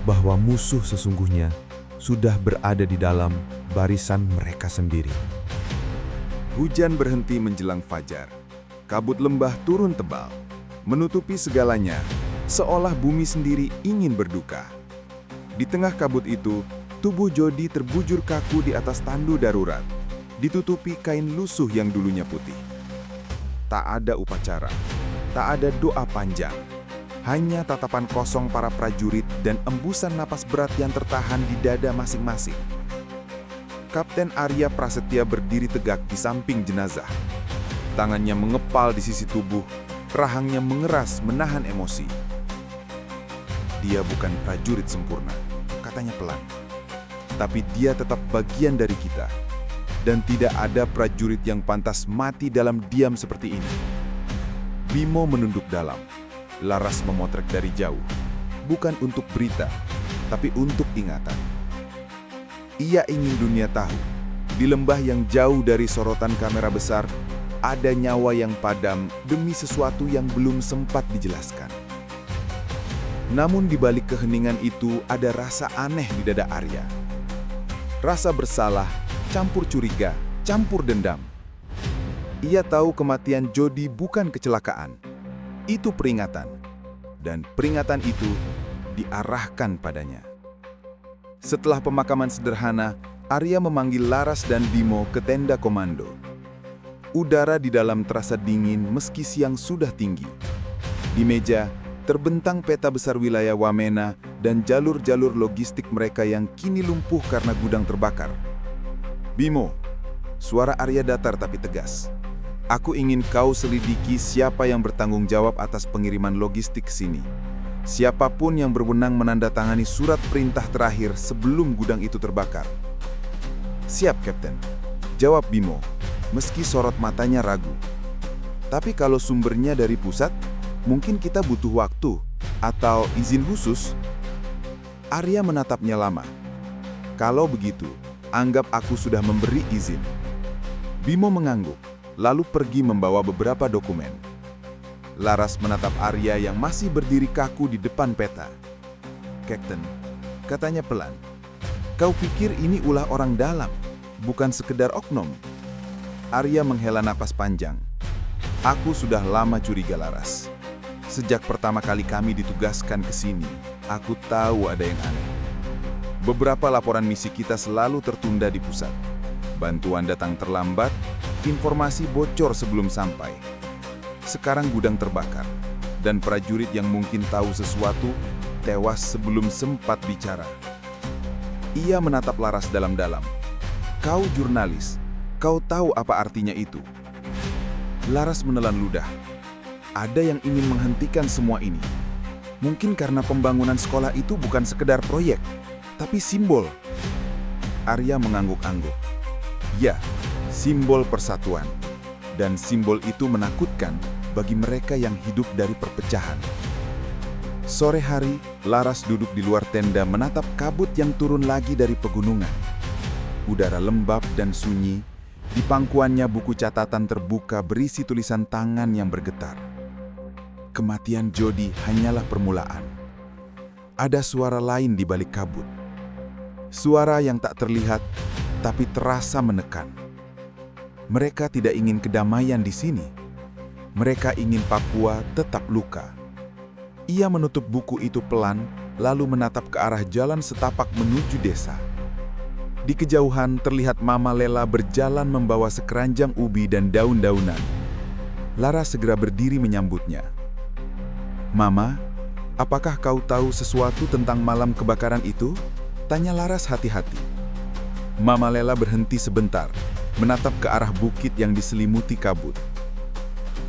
bahwa musuh sesungguhnya sudah berada di dalam barisan mereka sendiri. Hujan berhenti menjelang fajar. Kabut lembah turun tebal, menutupi segalanya, seolah bumi sendiri ingin berduka. Di tengah kabut itu, tubuh Jody terbujur kaku di atas tandu darurat, ditutupi kain lusuh yang dulunya putih. Tak ada upacara, tak ada doa panjang, hanya tatapan kosong para prajurit dan embusan napas berat yang tertahan di dada masing-masing. Kapten Arya Prasetya berdiri tegak di samping jenazah. Tangannya mengepal di sisi tubuh, rahangnya mengeras menahan emosi. "Dia bukan prajurit sempurna," katanya pelan. "Tapi dia tetap bagian dari kita. Dan tidak ada prajurit yang pantas mati dalam diam seperti ini." Bimo menunduk dalam. Laras memotret dari jauh. Bukan untuk berita, tapi untuk ingatan. Ia ingin dunia tahu, di lembah yang jauh dari sorotan kamera besar, ada nyawa yang padam demi sesuatu yang belum sempat dijelaskan. Namun di balik keheningan itu ada rasa aneh di dada Arya. Rasa bersalah, campur curiga, campur dendam. Ia tahu kematian Jody bukan kecelakaan. Itu peringatan. Dan peringatan itu diarahkan padanya. Setelah pemakaman sederhana, Arya memanggil Laras dan Bimo ke tenda komando. Udara di dalam terasa dingin meski siang sudah tinggi. Di meja, terbentang peta besar wilayah Wamena dan jalur-jalur logistik mereka yang kini lumpuh karena gudang terbakar. Bimo, suara Arya datar tapi tegas. Aku ingin kau selidiki siapa yang bertanggung jawab atas pengiriman logistik ke sini. Siapapun yang berwenang menandatangani surat perintah terakhir sebelum gudang itu terbakar. Siap, Kapten. Jawab Bimo, meski sorot matanya ragu. Tapi kalau sumbernya dari pusat, mungkin kita butuh waktu atau izin khusus. Arya menatapnya lama. Kalau begitu, anggap aku sudah memberi izin. Bimo mengangguk, lalu pergi membawa beberapa dokumen. Laras menatap Arya yang masih berdiri kaku di depan peta. Kapten, katanya pelan. Kau pikir ini ulah orang dalam, bukan sekedar oknum? Arya menghela napas panjang. Aku sudah lama curiga Laras. Sejak pertama kali kami ditugaskan ke sini, aku tahu ada yang aneh. Beberapa laporan misi kita selalu tertunda di pusat. Bantuan datang terlambat, informasi bocor sebelum sampai. Sekarang gudang terbakar, dan prajurit yang mungkin tahu sesuatu tewas sebelum sempat bicara. Ia menatap Laras dalam-dalam. Kau jurnalis, kau tahu apa artinya itu? Laras menelan ludah. Ada yang ingin menghentikan semua ini. Mungkin karena pembangunan sekolah itu bukan sekedar proyek, tapi simbol. Arya mengangguk-angguk. Ya, simbol persatuan. Dan simbol itu menakutkan bagi mereka yang hidup dari perpecahan. Sore hari, Laras duduk di luar tenda menatap kabut yang turun lagi dari pegunungan. Udara lembab dan sunyi, di pangkuannya buku catatan terbuka berisi tulisan tangan yang bergetar. Kematian Jody hanyalah permulaan. Ada suara lain di balik kabut. Suara yang tak terlihat, tapi terasa menekan. Mereka tidak ingin kedamaian di sini. Mereka ingin Papua tetap luka. Ia menutup buku itu pelan, lalu menatap ke arah jalan setapak menuju desa. Di kejauhan terlihat Mama Lela berjalan membawa sekeranjang ubi dan daun-daunan. Laras segera berdiri menyambutnya. Mama, apakah kau tahu sesuatu tentang malam kebakaran itu? Tanya Laras hati-hati. Mama Lela berhenti sebentar, menatap ke arah bukit yang diselimuti kabut.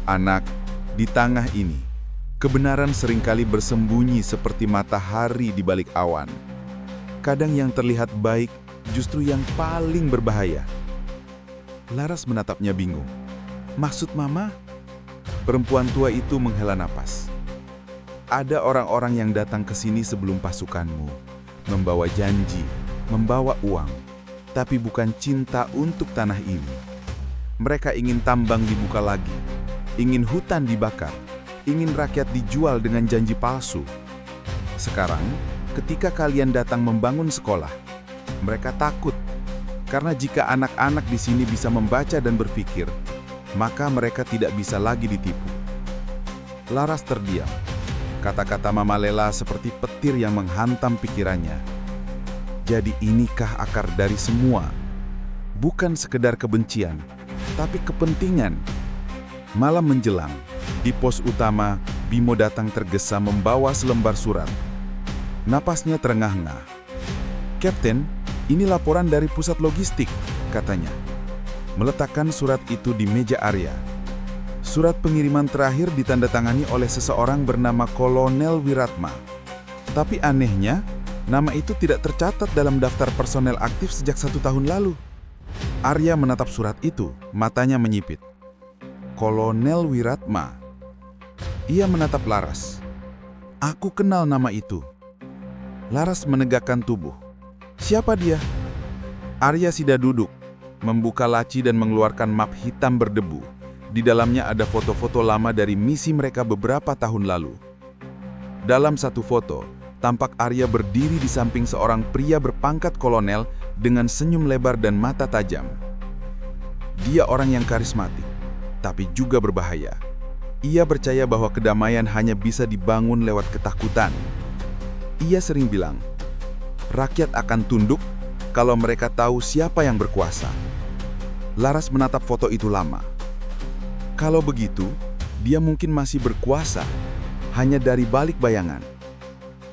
Anak, di tengah ini, kebenaran seringkali bersembunyi seperti matahari di balik awan. Kadang yang terlihat baik justru yang paling berbahaya. Laras menatapnya bingung. Maksud Mama? Perempuan tua itu menghela napas. Ada orang-orang yang datang ke sini sebelum pasukanmu, membawa janji, membawa uang, tapi bukan cinta untuk tanah ini. Mereka ingin tambang dibuka lagi, ingin hutan dibakar, ingin rakyat dijual dengan janji palsu. Sekarang, ketika kalian datang membangun sekolah, mereka takut, karena jika anak-anak di sini bisa membaca dan berpikir, maka mereka tidak bisa lagi ditipu. Laras terdiam. Kata-kata Mama Lela seperti petir yang menghantam pikirannya. Jadi inikah akar dari semua? Bukan sekedar kebencian, tapi kepentingan. Malam menjelang, di pos utama, Bimo datang tergesa membawa selembar surat. Napasnya terengah-engah. Kapten, ini laporan dari pusat logistik, katanya. Meletakkan surat itu di meja Arya. Surat pengiriman terakhir ditandatangani oleh seseorang bernama Kolonel Wiratma. Tapi anehnya, nama itu tidak tercatat dalam daftar personel aktif sejak 1 tahun lalu. Arya menatap surat itu, matanya menyipit. Kolonel Wiratma. Ia menatap Laras. Aku kenal nama itu. Laras menegakkan tubuh. Siapa dia? Arya Sida duduk, membuka laci dan mengeluarkan map hitam berdebu. Di dalamnya ada foto-foto lama dari misi mereka beberapa tahun lalu. Dalam satu foto, tampak Arya berdiri di samping seorang pria berpangkat kolonel dengan senyum lebar dan mata tajam. Dia orang yang karismatik, tapi juga berbahaya. Ia percaya bahwa kedamaian hanya bisa dibangun lewat ketakutan. Ia sering bilang, rakyat akan tunduk kalau mereka tahu siapa yang berkuasa. Laras menatap foto itu lama. Kalau begitu, dia mungkin masih berkuasa, hanya dari balik bayangan.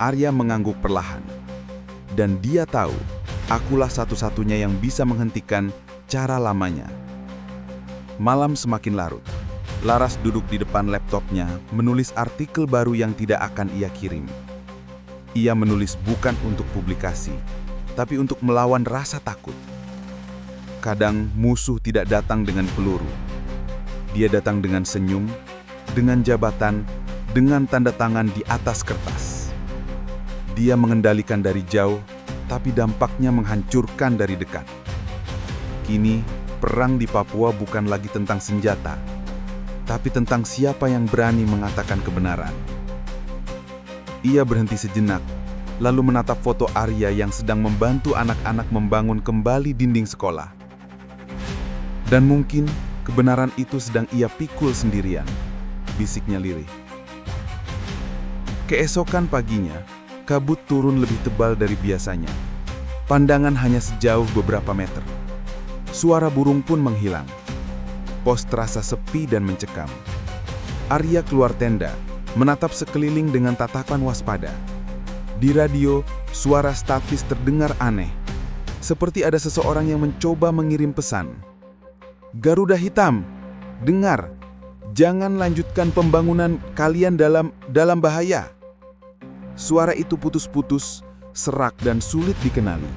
Arya mengangguk perlahan. Dan dia tahu, akulah satu-satunya yang bisa menghentikan cara lamanya. Malam semakin larut. Laras duduk di depan laptopnya, menulis artikel baru yang tidak akan ia kirim. Ia menulis bukan untuk publikasi, tapi untuk melawan rasa takut. Kadang musuh tidak datang dengan peluru. Dia datang dengan senyum, dengan jabatan, dengan tanda tangan di atas kertas. Dia mengendalikan dari jauh, tapi dampaknya menghancurkan dari dekat. Kini, perang di Papua bukan lagi tentang senjata, tapi tentang siapa yang berani mengatakan kebenaran. Ia berhenti sejenak, lalu menatap foto Arya yang sedang membantu anak-anak membangun kembali dinding sekolah. Dan mungkin kebenaran itu sedang ia pikul sendirian, bisiknya lirih. Keesokan paginya, kabut turun lebih tebal dari biasanya. Pandangan hanya sejauh beberapa meter. Suara burung pun menghilang. Pos terasa sepi dan mencekam. Arya keluar tenda, menatap sekeliling dengan tatapan waspada. Di radio, suara statis terdengar aneh. Seperti ada seseorang yang mencoba mengirim pesan. Garuda Hitam, dengar, jangan lanjutkan pembangunan kalian dalam bahaya. Suara itu putus-putus, serak dan sulit dikenali.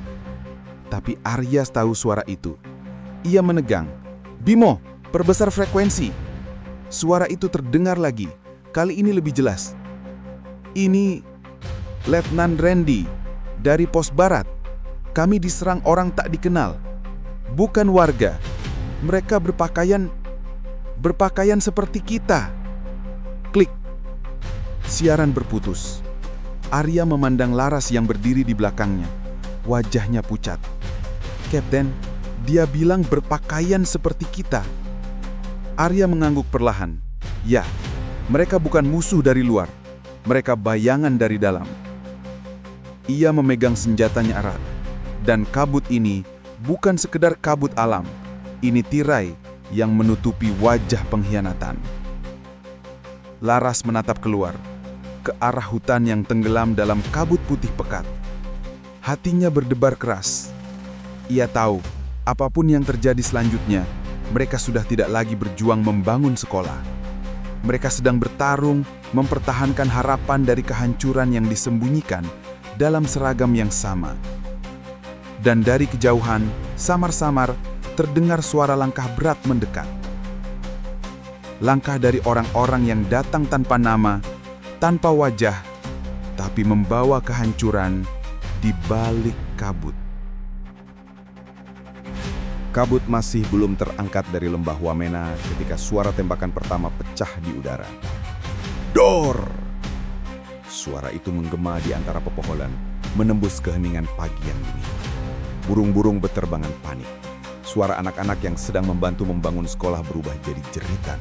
Tapi Arya tahu suara itu. Ia menegang. Bimo, perbesar frekuensi. Suara itu terdengar lagi, kali ini lebih jelas. Ini Letnan Randy dari Pos Barat. Kami diserang orang tak dikenal. Bukan warga. Mereka berpakaian seperti kita. Klik. Siaran berputus. Arya memandang Laras yang berdiri di belakangnya. Wajahnya pucat. Kapten, dia bilang berpakaian seperti kita. Arya mengangguk perlahan. Ya, mereka bukan musuh dari luar. Mereka bayangan dari dalam. Ia memegang senjatanya erat. Dan kabut ini bukan sekedar kabut alam. Ini tirai yang menutupi wajah pengkhianatan. Laras menatap keluar, ke arah hutan yang tenggelam dalam kabut putih pekat. Hatinya berdebar keras. Ia tahu, apapun yang terjadi selanjutnya, mereka sudah tidak lagi berjuang membangun sekolah. Mereka sedang bertarung mempertahankan harapan dari kehancuran yang disembunyikan dalam seragam yang sama. Dan dari kejauhan, samar-samar, terdengar suara langkah berat mendekat. Langkah dari orang-orang yang datang tanpa nama, tanpa wajah, tapi membawa kehancuran di balik kabut. Kabut masih belum terangkat dari lembah Wamena ketika suara tembakan pertama pecah di udara. Dor! Suara itu menggema di antara pepohonan, menembus keheningan pagi yang dingin. Burung-burung beterbangan panik. Suara anak-anak yang sedang membantu membangun sekolah berubah jadi jeritan.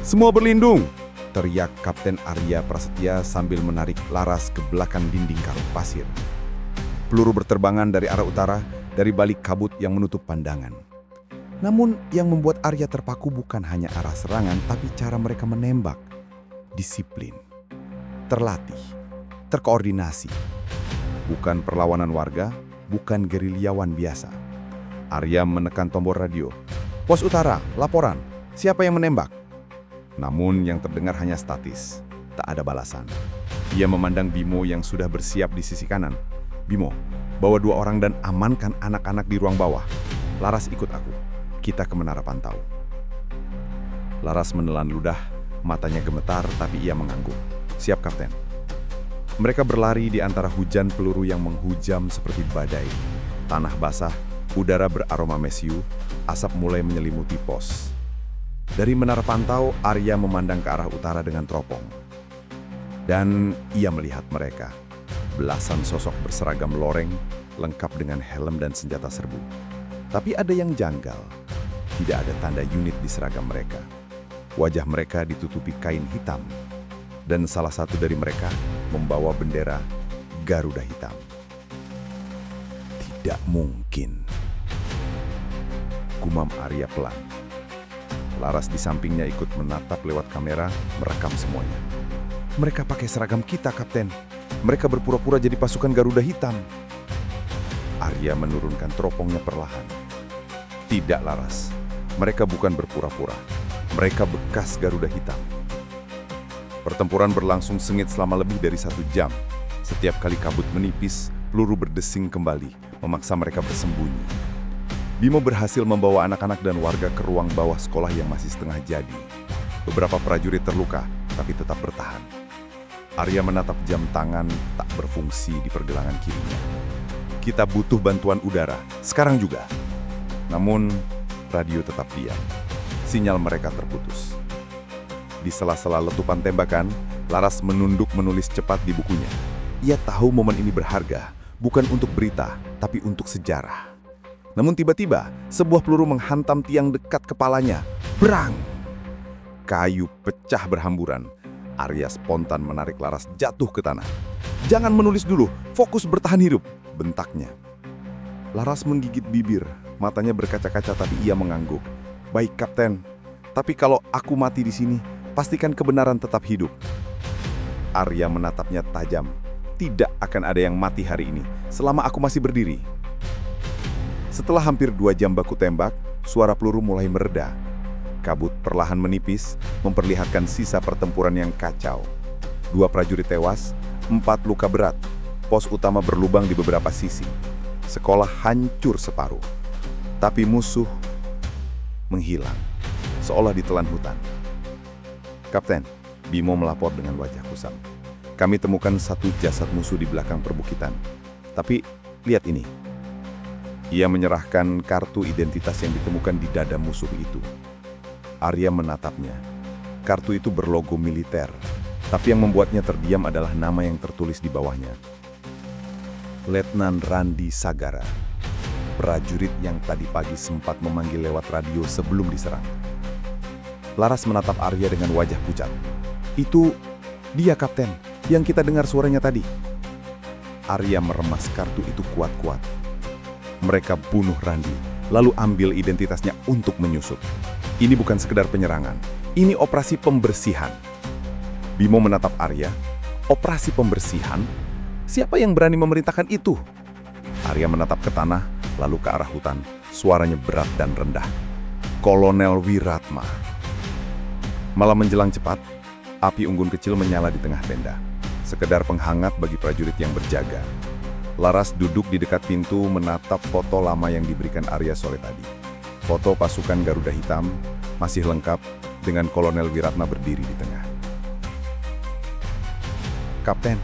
Semua berlindung! Teriak Kapten Arya Prasetya sambil menarik Laras ke belakang dinding karung pasir. Peluru berterbangan dari arah utara, dari balik kabut yang menutup pandangan. Namun yang membuat Arya terpaku bukan hanya arah serangan, tapi cara mereka menembak. Disiplin, terlatih, terkoordinasi. Bukan perlawanan warga, bukan gerilyawan biasa. Arya menekan tombol radio. Pos utara, laporan. Siapa yang menembak? Namun yang terdengar hanya statis. Tak ada balasan. Ia memandang Bimo yang sudah bersiap di sisi kanan. Bimo, bawa 2 orang dan amankan anak-anak di ruang bawah. Laras ikut aku. Kita ke menara pantau. Laras menelan ludah, matanya gemetar tapi ia mengangguk. Siap, Kapten. Mereka berlari di antara hujan peluru yang menghujam seperti badai. Tanah basah, udara beraroma mesiu, asap mulai menyelimuti pos. Dari menara pantau, Arya memandang ke arah utara dengan teropong. Dan ia melihat mereka. Belasan sosok berseragam loreng, lengkap dengan helm dan senjata serbu. Tapi ada yang janggal. Tidak ada tanda unit di seragam mereka. Wajah mereka ditutupi kain hitam. Dan salah satu dari mereka membawa bendera Garuda Hitam. Tidak mungkin. Gumam Arya pelan. Laras di sampingnya ikut menatap lewat kamera, merekam semuanya. Mereka pakai seragam kita, Kapten. Mereka berpura-pura jadi pasukan Garuda Hitam. Arya menurunkan teropongnya perlahan. Tidak, Laras. Mereka bukan berpura-pura. Mereka bekas Garuda Hitam. Pertempuran berlangsung sengit selama lebih dari 1 jam. Setiap kali kabut menipis, peluru berdesing kembali, memaksa mereka bersembunyi. Bimo berhasil membawa anak-anak dan warga ke ruang bawah sekolah yang masih setengah jadi. Beberapa prajurit terluka, tapi tetap bertahan. Arya menatap jam tangan tak berfungsi di pergelangan kirinya. Kita butuh bantuan udara, sekarang juga. Namun, radio tetap diam. Sinyal mereka terputus. Di sela-sela letupan tembakan, Laras menunduk menulis cepat di bukunya. Ia tahu momen ini berharga, bukan untuk berita, tapi untuk sejarah. Namun tiba-tiba, sebuah peluru menghantam tiang dekat kepalanya. Brang! Kayu pecah berhamburan. Arya spontan menarik Laras jatuh ke tanah. "Jangan menulis dulu, fokus bertahan hidup," bentaknya. Laras menggigit bibir, matanya berkaca-kaca tapi ia mengangguk. "Baik, Kapten. Tapi kalau aku mati di sini, pastikan kebenaran tetap hidup." Arya menatapnya tajam. "Tidak akan ada yang mati hari ini, selama aku masih berdiri." Setelah hampir 2 jam baku tembak, suara peluru mulai mereda. Kabut perlahan menipis, memperlihatkan sisa pertempuran yang kacau. 2 prajurit tewas, 4 luka berat. Pos utama berlubang di beberapa sisi. Sekolah hancur separuh. Tapi musuh menghilang, seolah ditelan hutan. "Kapten," Bimo melapor dengan wajah kusam. "Kami temukan 1 jasad musuh di belakang perbukitan. Tapi, lihat ini." Ia menyerahkan kartu identitas yang ditemukan di dada musuh itu. Arya menatapnya. Kartu itu berlogo militer, tapi yang membuatnya terdiam adalah nama yang tertulis di bawahnya. Letnan Randi Sagara, prajurit yang tadi pagi sempat memanggil lewat radio sebelum diserang. Laras menatap Arya dengan wajah pucat. "Itu dia, Kapten, yang kita dengar suaranya tadi." Arya meremas kartu itu kuat-kuat. Mereka bunuh Randi, lalu ambil identitasnya untuk menyusup. Ini bukan sekedar penyerangan, ini operasi pembersihan. Bimo menatap Arya. "Operasi pembersihan? Siapa yang berani memerintahkan itu?" Arya menatap ke tanah, lalu ke arah hutan. Suaranya berat dan rendah. "Kolonel Wiratma." Malam menjelang cepat, api unggun kecil menyala di tengah tenda. Sekedar penghangat bagi prajurit yang berjaga. Laras duduk di dekat pintu menatap foto lama yang diberikan Arya sore tadi. Foto pasukan Garuda Hitam masih lengkap dengan Kolonel Wiratma berdiri di tengah. "Kapten,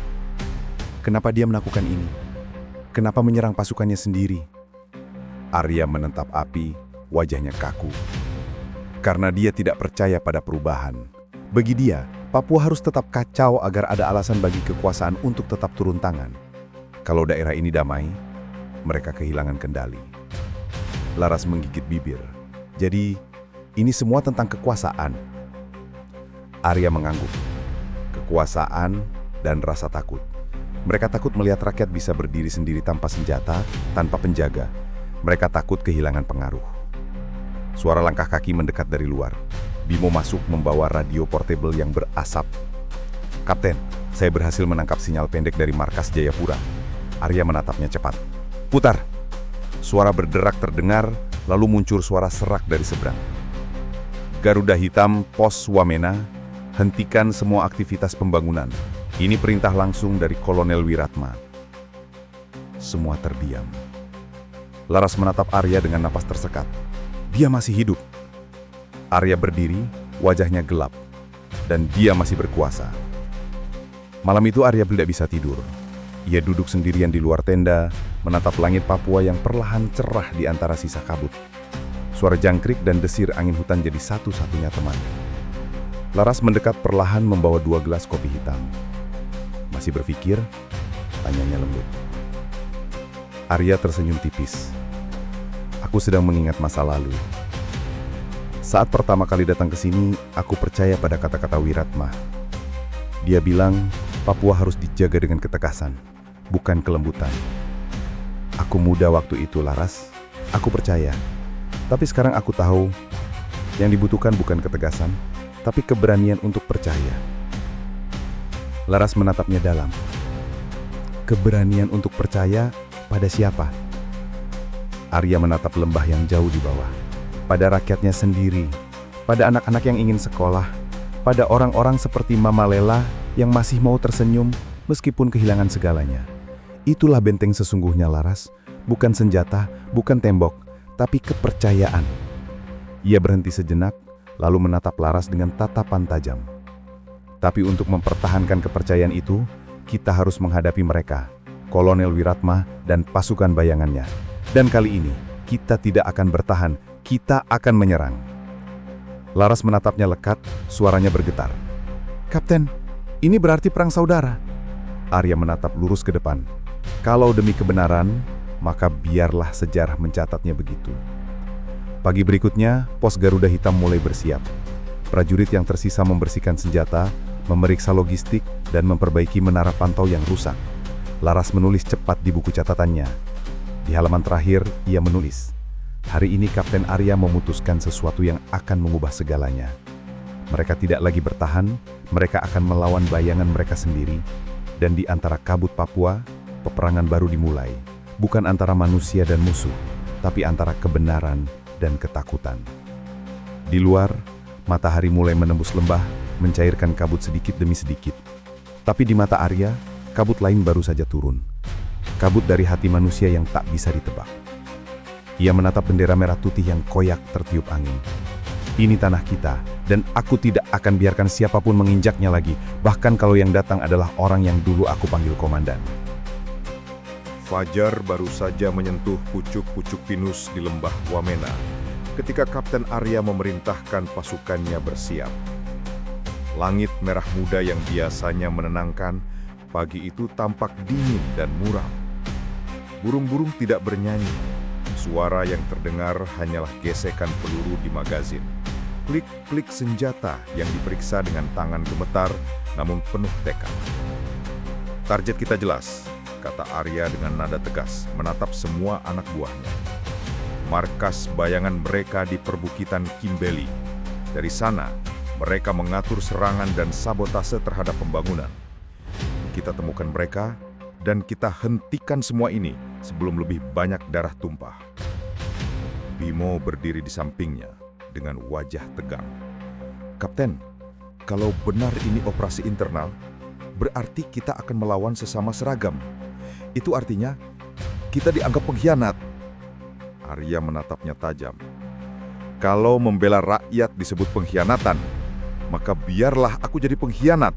kenapa dia melakukan ini? Kenapa menyerang pasukannya sendiri?" Arya menatap api, wajahnya kaku. Karena dia tidak percaya pada perubahan. Bagi dia, Papua harus tetap kacau agar ada alasan bagi kekuasaan untuk tetap turun tangan. Kalau daerah ini damai, mereka kehilangan kendali. Laras menggigit bibir. "Jadi, ini semua tentang kekuasaan." Arya mengangguk. Kekuasaan dan rasa takut. Mereka takut melihat rakyat bisa berdiri sendiri tanpa senjata, tanpa penjaga. Mereka takut kehilangan pengaruh. Suara langkah kaki mendekat dari luar. Bimo masuk membawa radio portable yang berasap. "Kapten, saya berhasil menangkap sinyal pendek dari markas Jayapura." Arya menatapnya cepat. "Putar!" Suara berderak terdengar, lalu muncul suara serak dari seberang. "Garuda Hitam, Pos Wamena, hentikan semua aktivitas pembangunan. Ini perintah langsung dari Kolonel Wiratma." Semua terdiam. Laras menatap Arya dengan napas tersekat. Dia masih hidup. Arya berdiri, wajahnya gelap. Dan dia masih berkuasa. Malam itu Arya tidak bisa tidur. Ia duduk sendirian di luar tenda, menatap langit Papua yang perlahan cerah di antara sisa kabut. Suara jangkrik dan desir angin hutan jadi satu-satunya teman. Laras mendekat perlahan membawa 2 gelas kopi hitam. Masih berpikir? Tanyanya lembut. Arya tersenyum tipis. Aku sedang mengingat masa lalu. Saat pertama kali datang ke sini, aku percaya pada kata-kata Wiratma. Dia bilang, Papua harus dijaga dengan ketekasan, bukan kelembutan. Aku muda waktu itu, Laras. Aku percaya. Tapi sekarang aku tahu, yang dibutuhkan bukan ketegasan, tapi keberanian untuk percaya. Laras menatapnya dalam. Keberanian untuk percaya pada siapa? Arya menatap lembah yang jauh di bawah. Pada rakyatnya sendiri, pada anak-anak yang ingin sekolah, pada orang-orang seperti Mama Lela yang masih mau tersenyum meskipun kehilangan segalanya. Itulah benteng sesungguhnya, Laras. Bukan senjata, bukan tembok, tapi kepercayaan. Ia berhenti sejenak, lalu menatap Laras dengan tatapan tajam. Tapi untuk mempertahankan kepercayaan itu, kita harus menghadapi mereka, Kolonel Wiratma dan pasukan bayangannya. Dan kali ini, kita tidak akan bertahan, kita akan menyerang. Laras menatapnya lekat, suaranya bergetar. Kapten, ini berarti perang saudara. Arya menatap lurus ke depan. Kalau demi kebenaran, maka biarlah sejarah mencatatnya begitu. Pagi berikutnya, pos Garuda Hitam mulai bersiap. Prajurit yang tersisa membersihkan senjata, memeriksa logistik, dan memperbaiki menara pantau yang rusak. Laras menulis cepat di buku catatannya. Di halaman terakhir, ia menulis, "Hari ini Kapten Arya memutuskan sesuatu yang akan mengubah segalanya. Mereka tidak lagi bertahan, mereka akan melawan bayangan mereka sendiri. Dan di antara kabut Papua, peperangan baru dimulai. Bukan antara manusia dan musuh, tapi antara kebenaran dan ketakutan." Di luar, matahari mulai menembus lembah, mencairkan kabut sedikit demi sedikit. Tapi di mata Arya, kabut lain baru saja turun. Kabut dari hati manusia yang tak bisa ditebak. Ia menatap bendera merah putih yang koyak tertiup angin. Ini tanah kita, dan aku tidak akan biarkan siapapun menginjaknya lagi, bahkan kalau yang datang adalah orang yang dulu aku panggil komandan. Fajar baru saja menyentuh pucuk-pucuk pinus di lembah Wamena ketika Kapten Arya memerintahkan pasukannya bersiap. Langit merah muda yang biasanya menenangkan, pagi itu tampak dingin dan muram. Burung-burung tidak bernyanyi. Suara yang terdengar hanyalah gesekan peluru di magazin. Klik-klik senjata yang diperiksa dengan tangan gemetar namun penuh tekad. Target kita jelas, kata Arya dengan nada tegas, menatap semua anak buahnya. Markas bayangan mereka di perbukitan Kimbeli. Dari sana, mereka mengatur serangan dan sabotase terhadap pembangunan. Kita temukan mereka, dan kita hentikan semua ini sebelum lebih banyak darah tumpah. Bimo berdiri di sampingnya dengan wajah tegang. Kapten, kalau benar ini operasi internal, berarti kita akan melawan sesama seragam. Itu artinya kita dianggap pengkhianat. Arya menatapnya tajam. Kalau membela rakyat disebut pengkhianatan, maka biarlah aku jadi pengkhianat.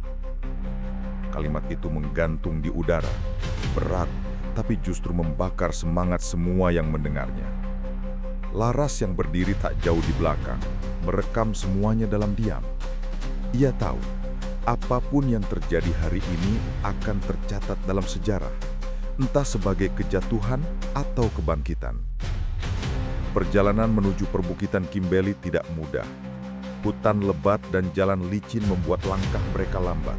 Kalimat itu menggantung di udara, berat, tapi justru membakar semangat semua yang mendengarnya. Laras yang berdiri tak jauh di belakang, merekam semuanya dalam diam. Ia tahu, apapun yang terjadi hari ini akan tercatat dalam sejarah, entah sebagai kejatuhan atau kebangkitan. Perjalanan menuju perbukitan Kimbeli tidak mudah. Hutan lebat dan jalan licin membuat langkah mereka lambat.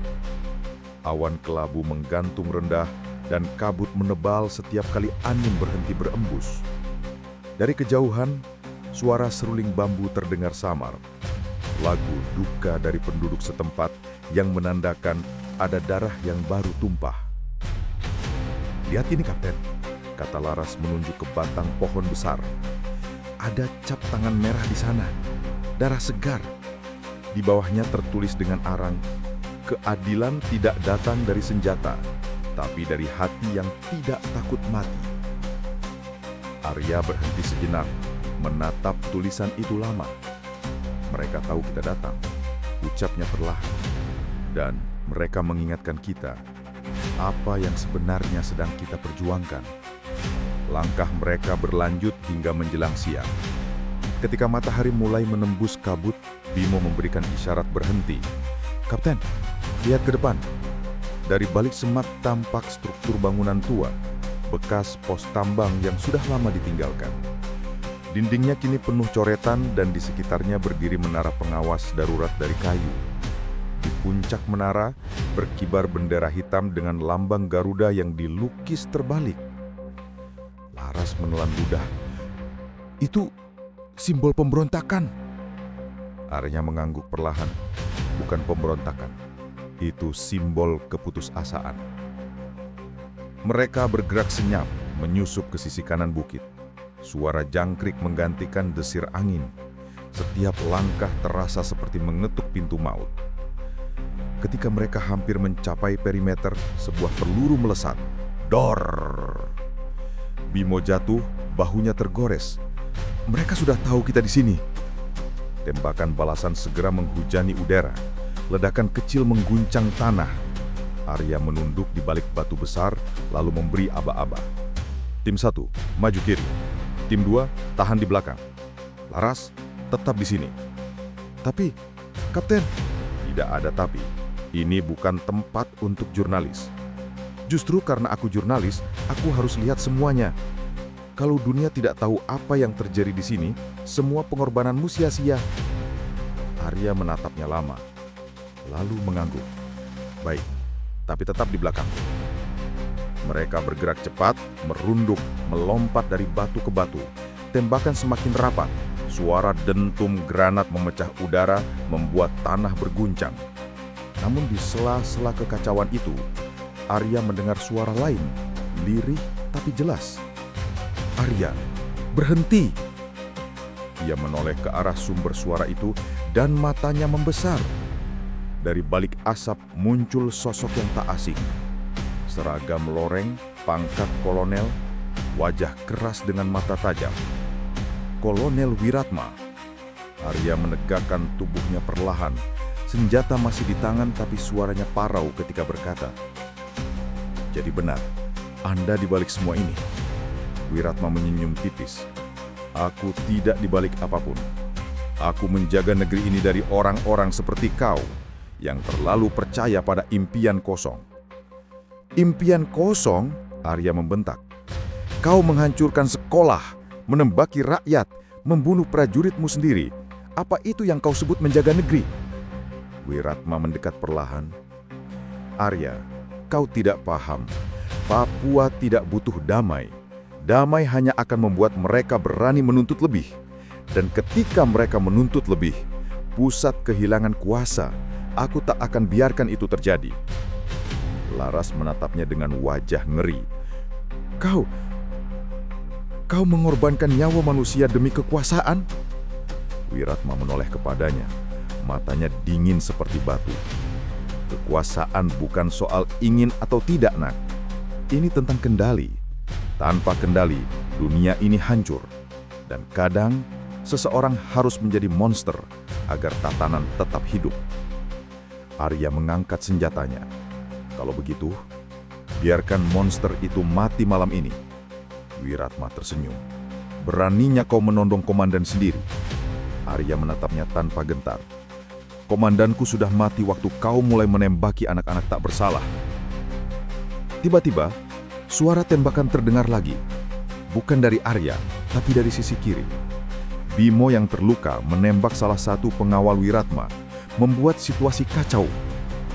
Awan kelabu menggantung rendah dan kabut menebal setiap kali angin berhenti berembus. Dari kejauhan, suara seruling bambu terdengar samar. Lagu duka dari penduduk setempat yang menandakan ada darah yang baru tumpah. Lihat ini, Kapten, kata Laras menunjuk ke batang pohon besar. Ada cap tangan merah di sana, darah segar. Di bawahnya tertulis dengan arang, keadilan tidak datang dari senjata, tapi dari hati yang tidak takut mati. Arya berhenti sejenak, menatap tulisan itu lama. Mereka tahu kita datang, ucapnya perlahan. Dan mereka mengingatkan kita, apa yang sebenarnya sedang kita perjuangkan. Langkah mereka berlanjut hingga menjelang siang. Ketika matahari mulai menembus kabut, Bimo memberikan isyarat berhenti. "Kapten, lihat ke depan." Dari balik semak tampak struktur bangunan tua, bekas pos tambang yang sudah lama ditinggalkan. Dindingnya kini penuh coretan dan di sekitarnya berdiri menara pengawas darurat dari kayu. Di puncak menara berkibar bendera hitam dengan lambang Garuda yang dilukis terbalik. Laras menelan ludah. "Itu simbol pemberontakan." Arya mengangguk perlahan. "Bukan pemberontakan. Itu simbol keputusasaan." Mereka bergerak senyap, menyusup ke sisi kanan bukit. Suara jangkrik menggantikan desir angin. Setiap langkah terasa seperti mengetuk pintu maut. Ketika mereka hampir mencapai perimeter, sebuah peluru melesat. Dor! Bimo jatuh, bahunya tergores. "Mereka sudah tahu kita di sini." Tembakan balasan segera menghujani udara. Ledakan kecil mengguncang tanah. Arya menunduk di balik batu besar, lalu memberi aba-aba. "Tim 1, maju kiri. Tim 2, tahan di belakang. Laras, tetap di sini." "Tapi, Kapten..." "Tidak ada tapi. Ini bukan tempat untuk jurnalis. Justru karena aku jurnalis, aku harus lihat semuanya. Kalau dunia tidak tahu apa yang terjadi di sini, semua pengorbananmu sia-sia." Arya menatapnya lama, lalu mengangguk. "Baik, tapi tetap di belakang." Mereka bergerak cepat, merunduk, melompat dari batu ke batu. Tembakan semakin rapat. Suara dentum granat memecah udara, membuat tanah berguncang. Namun di sela-sela kekacauan itu, Arya mendengar suara lain, lirih tapi jelas. "Arya, berhenti!" Ia menoleh ke arah sumber suara itu dan matanya membesar. Dari balik asap muncul sosok yang tak asing. Seragam loreng, pangkat kolonel, wajah keras dengan mata tajam. Kolonel Wiratma. Arya menegakkan tubuhnya perlahan. Senjata masih di tangan tapi suaranya parau ketika berkata, "Jadi benar, Anda di balik semua ini." Wiratma menyenyum tipis. "Aku tidak di balik apapun. Aku menjaga negeri ini dari orang-orang seperti kau yang terlalu percaya pada impian kosong." "Impian kosong?" Arya membentak. "Kau menghancurkan sekolah, menembaki rakyat, membunuh prajuritmu sendiri. Apa itu yang kau sebut menjaga negeri?" Wiratma mendekat perlahan. "Arya, kau tidak paham. Papua tidak butuh damai. Damai hanya akan membuat mereka berani menuntut lebih. Dan ketika mereka menuntut lebih, pusat kehilangan kuasa. Aku tak akan biarkan itu terjadi." Laras menatapnya dengan wajah ngeri. Kau mengorbankan nyawa manusia demi kekuasaan?" Wiratma menoleh kepadanya. Matanya dingin seperti batu. "Kekuasaan bukan soal ingin atau tidak, Nak. Ini tentang kendali. Tanpa kendali, dunia ini hancur. Dan kadang, seseorang harus menjadi monster agar tatanan tetap hidup." Arya mengangkat senjatanya. "Kalau begitu, biarkan monster itu mati malam ini." Wiratma tersenyum. "Beraninya kau menodong komandan sendiri?" Arya menatapnya tanpa gentar. "Komandanku sudah mati waktu kau mulai menembaki anak-anak tak bersalah." Tiba-tiba, suara tembakan terdengar lagi. Bukan dari Arya, tapi dari sisi kiri. Bimo yang terluka menembak salah satu pengawal Wiratma, membuat situasi kacau.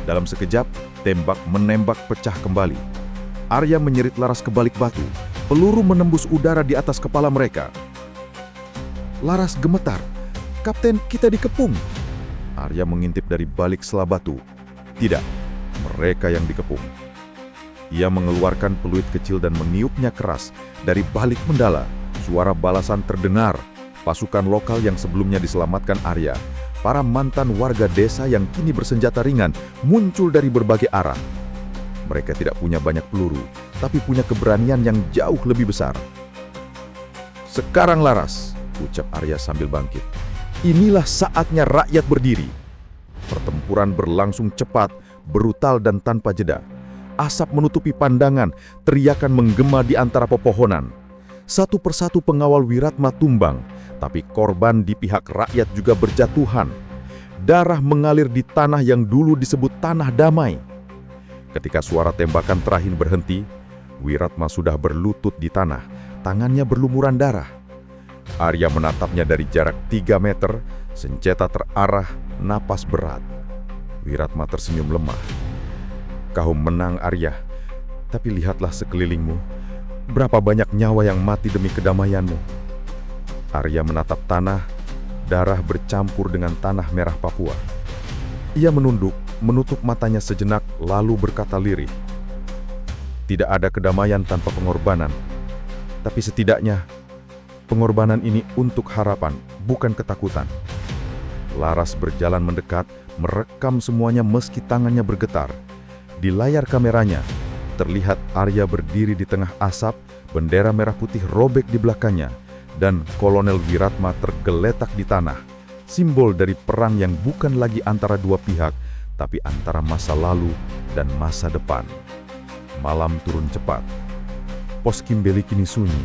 Dalam sekejap, tembak menembak pecah kembali. Arya menyerit Laras ke balik batu. Peluru menembus udara di atas kepala mereka. Laras gemetar. "Kapten, kita dikepung." Arya mengintip dari balik sela batu. Tidak, mereka yang dikepung. Ia mengeluarkan peluit kecil dan meniupnya keras. Dari balik mendala, suara balasan terdengar. Pasukan lokal yang sebelumnya diselamatkan Arya, para mantan warga desa yang kini bersenjata ringan, muncul dari berbagai arah. Mereka tidak punya banyak peluru, tapi punya keberanian yang jauh lebih besar. "Sekarang Laras," ucap Arya sambil bangkit. "Inilah saatnya rakyat berdiri." Pertempuran berlangsung cepat, brutal dan tanpa jeda. Asap menutupi pandangan, teriakan menggema di antara pepohonan. Satu persatu pengawal Wiratma tumbang, Tapi korban di pihak rakyat juga berjatuhan. Darah mengalir di tanah yang dulu disebut tanah damai. Ketika suara tembakan terakhir berhenti, Wiratma sudah berlutut di tanah, tangannya berlumuran darah. Arya menatapnya dari jarak 3 meter, senjata terarah, napas berat. Wiratma tersenyum lemah. Kau menang, Arya. Tapi lihatlah sekelilingmu. Berapa banyak nyawa yang mati demi kedamaianmu. Arya menatap tanah, darah bercampur dengan tanah merah Papua. Ia menunduk, menutup matanya sejenak, lalu berkata lirih. Tidak ada kedamaian tanpa pengorbanan. Tapi setidaknya, pengorbanan ini untuk harapan, bukan ketakutan. Laras berjalan mendekat, merekam semuanya meski tangannya bergetar. Di layar kameranya, terlihat Arya berdiri di tengah asap, bendera merah putih robek di belakangnya, dan Kolonel Wiratma tergeletak di tanah, simbol dari perang yang bukan lagi antara dua pihak, tapi antara masa lalu dan masa depan. Malam turun cepat. Pos Kimbeli kini sunyi,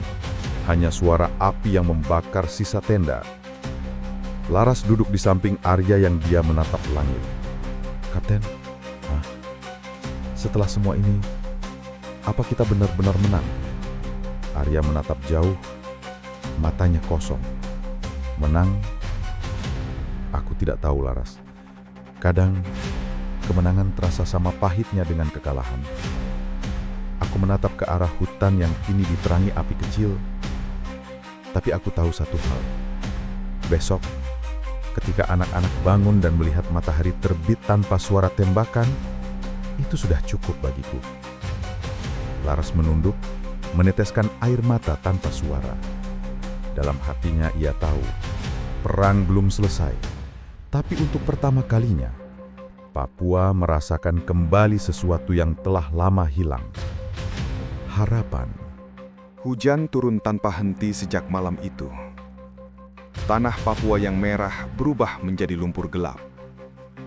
hanya suara api yang membakar sisa tenda. Laras duduk di samping Arya yang dia menatap langit. Kapten, setelah semua ini, apa kita benar-benar menang? Arya menatap jauh, matanya kosong. Menang? Aku tidak tahu, Laras. Kadang, kemenangan terasa sama pahitnya dengan kekalahan. Aku menatap ke arah hutan yang kini diterangi api kecil. Tapi aku tahu satu hal. Besok, ketika anak-anak bangun dan melihat matahari terbit tanpa suara tembakan, itu sudah cukup bagiku. Laras menunduk, meneteskan air mata tanpa suara. Dalam hatinya ia tahu, perang belum selesai. Tapi untuk pertama kalinya, Papua merasakan kembali sesuatu yang telah lama hilang. Harapan. Hujan turun tanpa henti sejak malam itu. Tanah Papua yang merah berubah menjadi lumpur gelap,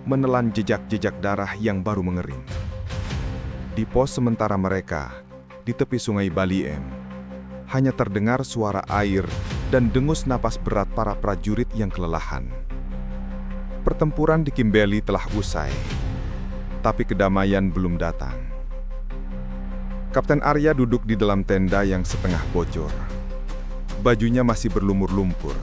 menelan jejak-jejak darah yang baru mengering. Di pos sementara mereka, di tepi sungai Baliem, hanya terdengar suara air dan dengus napas berat para prajurit yang kelelahan. Pertempuran di Kimbeli telah usai, tapi kedamaian belum datang. Kapten Arya duduk di dalam tenda yang setengah bocor. Bajunya masih berlumur lumpur.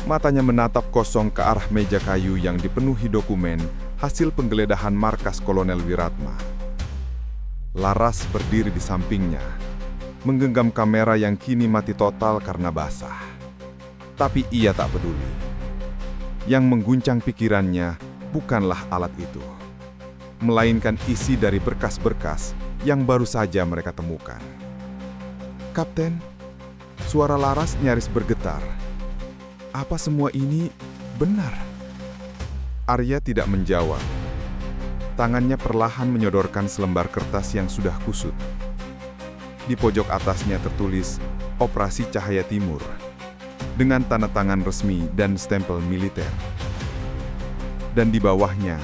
Matanya menatap kosong ke arah meja kayu yang dipenuhi dokumen hasil penggeledahan markas Kolonel Wiratma. Laras berdiri di sampingnya, menggenggam kamera yang kini mati total karena basah. Tapi ia tak peduli. Yang mengguncang pikirannya bukanlah alat itu, melainkan isi dari berkas-berkas yang baru saja mereka temukan. Kapten, suara Laras nyaris bergetar. Apa semua ini benar? Arya tidak menjawab. Tangannya perlahan menyodorkan selembar kertas yang sudah kusut. Di pojok atasnya tertulis Operasi Cahaya Timur dengan tanda tangan resmi dan stempel militer. Dan di bawahnya,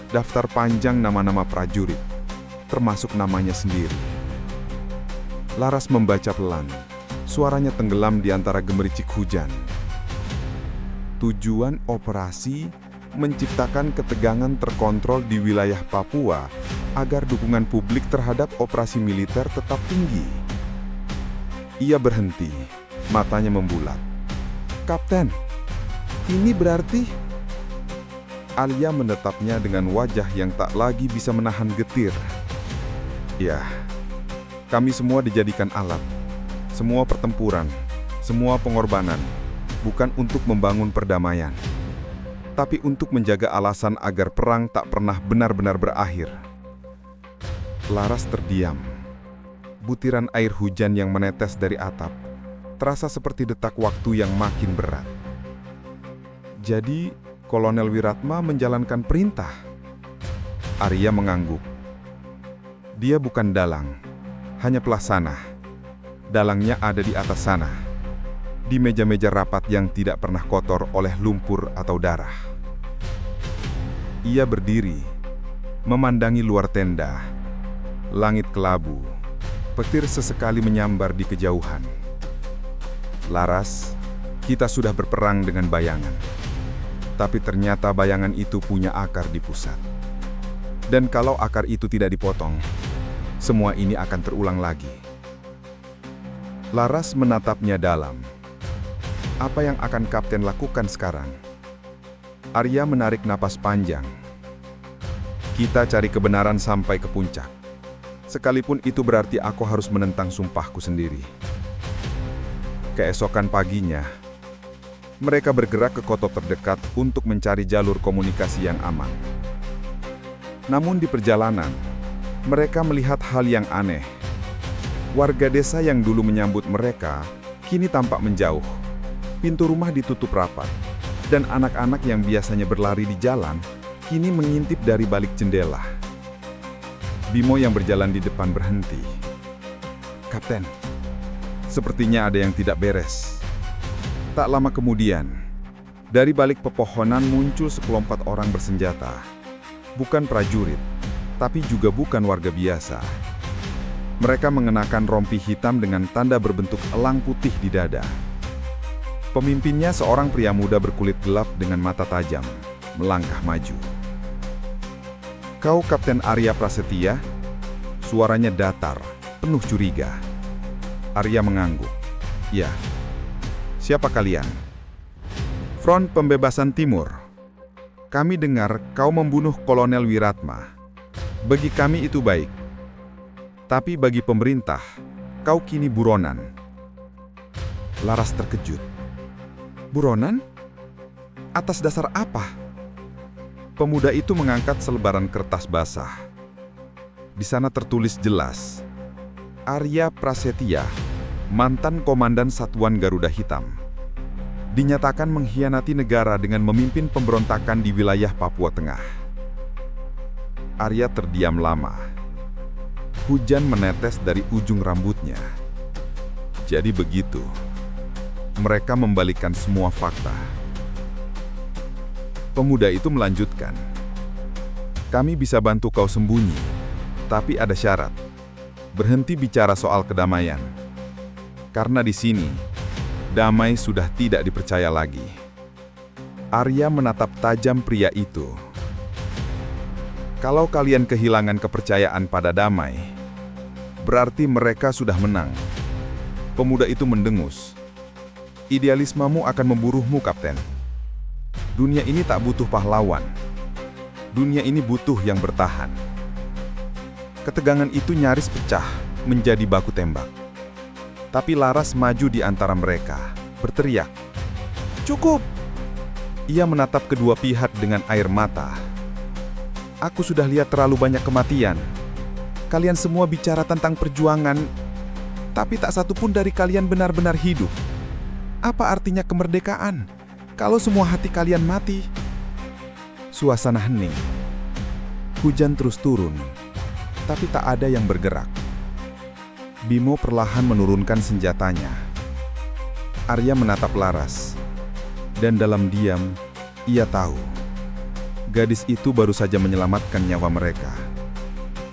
daftar panjang nama-nama prajurit, termasuk namanya sendiri. Laras membaca pelan, suaranya tenggelam di antara gemericik hujan. Tujuan operasi menciptakan ketegangan terkontrol di wilayah Papua agar dukungan publik terhadap operasi militer tetap tinggi. Ia berhenti, matanya membulat. Kapten, ini berarti... Arya menatapnya dengan wajah yang tak lagi bisa menahan getir. Ya, kami semua dijadikan alat. Semua pertempuran, semua pengorbanan, bukan untuk membangun perdamaian, tapi untuk menjaga alasan agar perang tak pernah benar-benar berakhir. Laras terdiam. Butiran air hujan yang menetes dari atap terasa seperti detak waktu yang makin berat. Jadi, Kolonel Wiratma menjalankan perintah. Arya mengangguk. Dia bukan dalang, hanya pelaksana. Dalangnya ada di atas sana, di meja-meja rapat yang tidak pernah kotor oleh lumpur atau darah. Ia berdiri, memandangi luar tenda. Langit kelabu, petir sesekali menyambar di kejauhan. Laras, Kita sudah berperang dengan bayangan. Tapi ternyata bayangan itu punya akar di pusat. Dan kalau akar itu tidak dipotong, semua ini akan terulang lagi. Laras menatapnya dalam. Apa yang akan Kapten lakukan sekarang? Arya menarik napas panjang. Kita cari kebenaran sampai ke puncak. Sekalipun itu berarti aku harus menentang sumpahku sendiri. Keesokan paginya, mereka bergerak ke kota terdekat untuk mencari jalur komunikasi yang aman. Namun di perjalanan, mereka melihat hal yang aneh. Warga desa yang dulu menyambut mereka, kini tampak menjauh. Pintu rumah ditutup rapat, dan anak-anak yang biasanya berlari di jalan, kini mengintip dari balik jendela. Bimo yang berjalan di depan berhenti. "Kapten, sepertinya ada yang tidak beres." Tak lama kemudian, dari balik pepohonan muncul sekelompok orang bersenjata. Bukan prajurit, tapi juga bukan warga biasa. Mereka mengenakan rompi hitam dengan tanda berbentuk elang putih di dada. Pemimpinnya seorang pria muda berkulit gelap dengan mata tajam, melangkah maju. "Kau Kapten Arya Prasetya?" Suaranya datar, penuh curiga. Arya mengangguk. "Ya. Siapa kalian?" "Front Pembebasan Timur. Kami dengar kau membunuh Kolonel Wiratma. Bagi kami itu baik. Tapi bagi pemerintah, kau kini buronan." Laras terkejut. "Buronan? Atas dasar apa?" Pemuda itu mengangkat selebaran kertas basah. Di sana tertulis jelas, "Arya Prasetya, mantan komandan Satuan Garuda Hitam. Dinyatakan mengkhianati negara dengan memimpin pemberontakan di wilayah Papua Tengah." Arya terdiam lama. Hujan menetes dari ujung rambutnya. Jadi begitu. Mereka membalikkan semua fakta. Pemuda itu melanjutkan, "Kami bisa bantu kau sembunyi, tapi ada syarat. Berhenti bicara soal kedamaian. Karena di sini, damai sudah tidak dipercaya lagi." Arya menatap tajam pria itu. "Kalau kalian kehilangan kepercayaan pada damai, berarti mereka sudah menang." Pemuda itu mendengus. "Idealismemu akan memburuhmu, Kapten. Dunia ini tak butuh pahlawan. Dunia ini butuh yang bertahan." Ketegangan itu nyaris pecah menjadi baku tembak. Tapi Laras maju di antara mereka, berteriak, "Cukup!" Ia menatap kedua pihak dengan air mata. "Aku sudah lihat terlalu banyak kematian. Kalian semua bicara tentang perjuangan, tapi tak satu pun dari kalian benar-benar hidup. Apa artinya kemerdekaan kalau semua hati kalian mati?" Suasana hening. Hujan terus turun, tapi tak ada yang bergerak. Bimo perlahan menurunkan senjatanya. Arya menatap Laras, dan dalam diam, ia tahu. Gadis itu baru saja menyelamatkan nyawa mereka.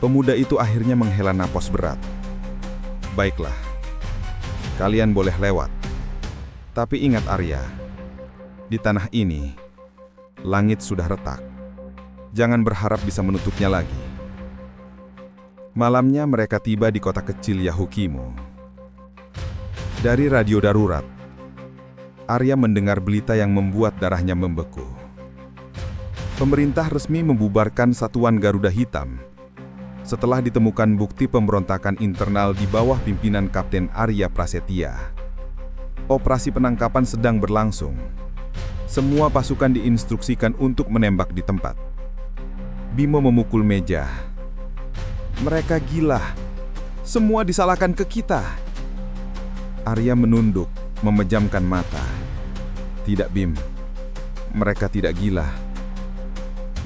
Pemuda itu akhirnya menghela napas berat. "Baiklah, kalian boleh lewat. Tapi ingat Arya, di tanah ini, langit sudah retak. Jangan berharap bisa menutupnya lagi." Malamnya mereka tiba di kota kecil Yahukimo. Dari radio darurat, Arya mendengar berita yang membuat darahnya membeku. Pemerintah resmi membubarkan Satuan Garuda Hitam setelah ditemukan bukti pemberontakan internal di bawah pimpinan Kapten Arya Prasetya. Operasi penangkapan sedang berlangsung. Semua pasukan diinstruksikan untuk menembak di tempat. Bimo memukul meja. "Mereka gila. Semua disalahkan ke kita." Arya menunduk, memejamkan mata. "Tidak, Bim. Mereka tidak gila.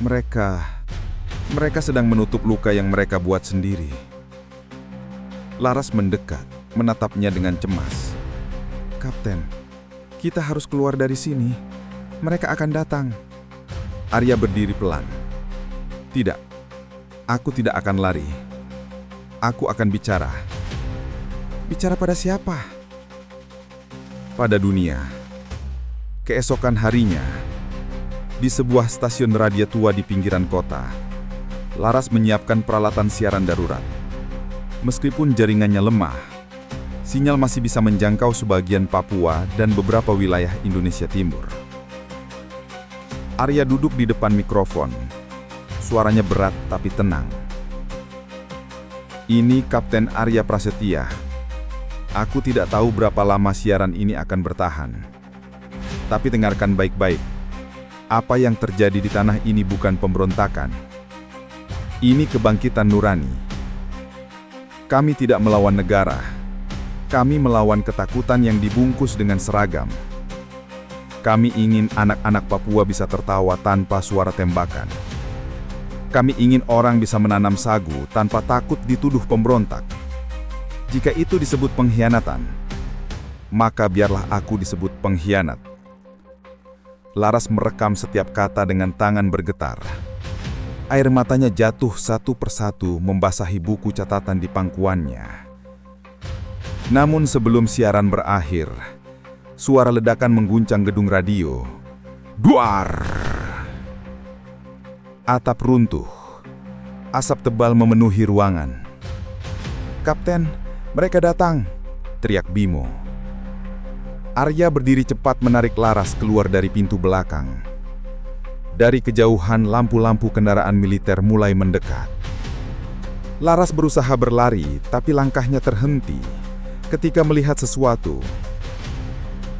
Mereka sedang menutup luka yang mereka buat sendiri." Laras mendekat, menatapnya dengan cemas. "Kapten, kita harus keluar dari sini. Mereka akan datang." Arya berdiri pelan. "Tidak, aku tidak akan lari. Aku akan bicara." "Bicara pada siapa?" "Pada dunia. Keesokan harinya, di sebuah stasiun radio tua di pinggiran kota, Laras menyiapkan peralatan siaran darurat. Meskipun jaringannya lemah, sinyal masih bisa menjangkau sebagian Papua dan beberapa wilayah Indonesia Timur. Arya duduk di depan mikrofon. Suaranya berat tapi tenang. Ini Kapten Arya Prasetya. Aku tidak tahu berapa lama siaran ini akan bertahan. Tapi dengarkan baik-baik. Apa yang terjadi di tanah ini bukan pemberontakan. Ini kebangkitan nurani. Kami tidak melawan negara. Kami melawan ketakutan yang dibungkus dengan seragam. Kami ingin anak-anak Papua bisa tertawa tanpa suara tembakan. Kami ingin orang bisa menanam sagu tanpa takut dituduh pemberontak. Jika itu disebut pengkhianatan, maka biarlah aku disebut pengkhianat. Laras merekam setiap kata dengan tangan bergetar. Air matanya jatuh satu persatu membasahi buku catatan di pangkuannya. Namun sebelum siaran berakhir, suara ledakan mengguncang gedung radio. Duar! Atap runtuh. Asap tebal memenuhi ruangan. "Kapten, mereka datang!" teriak Bimo. Arya berdiri cepat menarik Laras keluar dari pintu belakang. Dari kejauhan lampu-lampu kendaraan militer mulai mendekat. Laras berusaha berlari, tapi langkahnya terhenti ketika melihat sesuatu.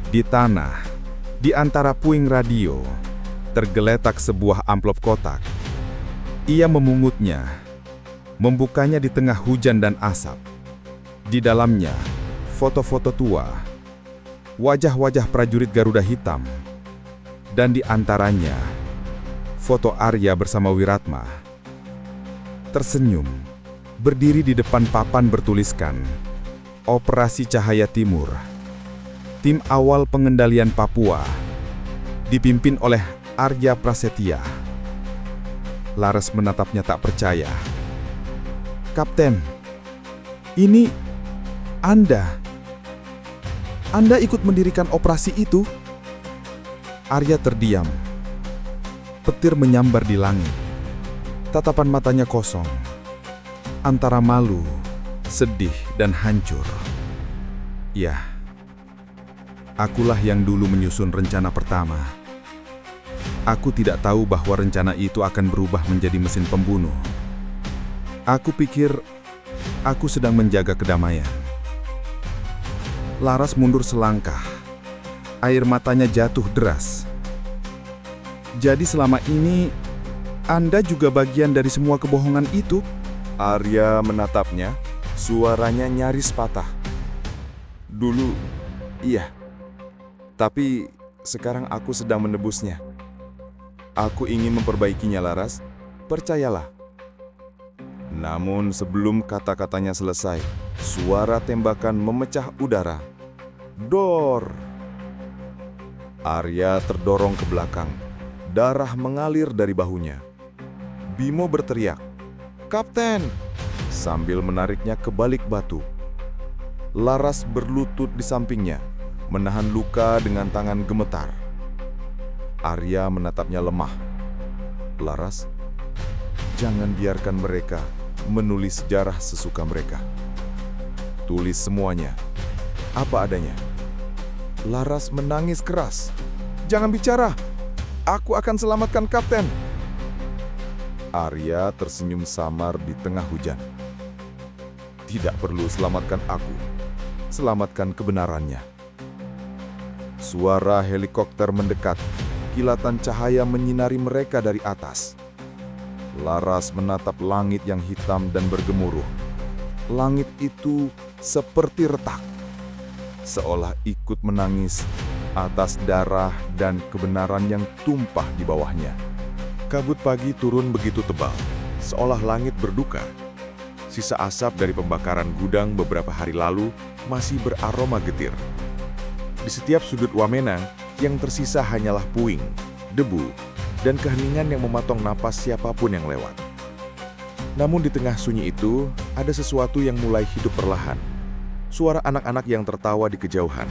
Di tanah, di antara puing radio, tergeletak sebuah amplop kotak. Ia memungutnya, membukanya di tengah hujan dan asap. Di dalamnya, foto-foto tua, wajah-wajah prajurit Garuda Hitam, dan di antaranya, foto Arya bersama Wiratma. Tersenyum, berdiri di depan papan bertuliskan, Operasi Cahaya Timur, Tim Awal Pengendalian Papua, dipimpin oleh Arya Prasetya. Laras menatapnya tak percaya. "Kapten, ini Anda ikut mendirikan operasi itu?" Arya terdiam. Petir menyambar di langit. Tatapan matanya kosong, antara malu, sedih, dan hancur. "Ya, akulah yang dulu menyusun rencana pertama. Aku tidak tahu bahwa rencana itu akan berubah menjadi mesin pembunuh. Aku pikir aku sedang menjaga kedamaian." Laras mundur selangkah. Air matanya jatuh deras. "Jadi selama ini, Anda juga bagian dari semua kebohongan itu?" Arya menatapnya, suaranya nyaris patah. "Dulu, iya. Tapi sekarang aku sedang menebusnya. Aku ingin memperbaikinya, Laras. Percayalah." Namun sebelum kata-katanya selesai, suara tembakan memecah udara. Dor! Arya terdorong ke belakang. Darah mengalir dari bahunya. Bimo berteriak, "Kapten!" sambil menariknya ke balik batu. Laras berlutut di sampingnya, menahan luka dengan tangan gemetar. Arya menatapnya lemah. "Laras, jangan biarkan mereka menulis sejarah sesuka mereka. Tulis semuanya, apa adanya." Laras menangis keras. "Jangan bicara! Aku akan selamatkan Kapten!" Arya tersenyum samar di tengah hujan. "Tidak perlu selamatkan aku. Selamatkan kebenarannya." Suara helikopter mendekat. Kilatan cahaya menyinari mereka dari atas. Laras menatap langit yang hitam dan bergemuruh. Langit itu seperti retak, seolah ikut menangis atas darah dan kebenaran yang tumpah di bawahnya. Kabut pagi turun begitu tebal, seolah langit berduka. Sisa asap dari pembakaran gudang beberapa hari lalu masih beraroma getir. Di setiap sudut Wamena, yang tersisa hanyalah puing, debu, dan keheningan yang memotong napas siapapun yang lewat. Namun di tengah sunyi itu, ada sesuatu yang mulai hidup perlahan. Suara anak-anak yang tertawa di kejauhan.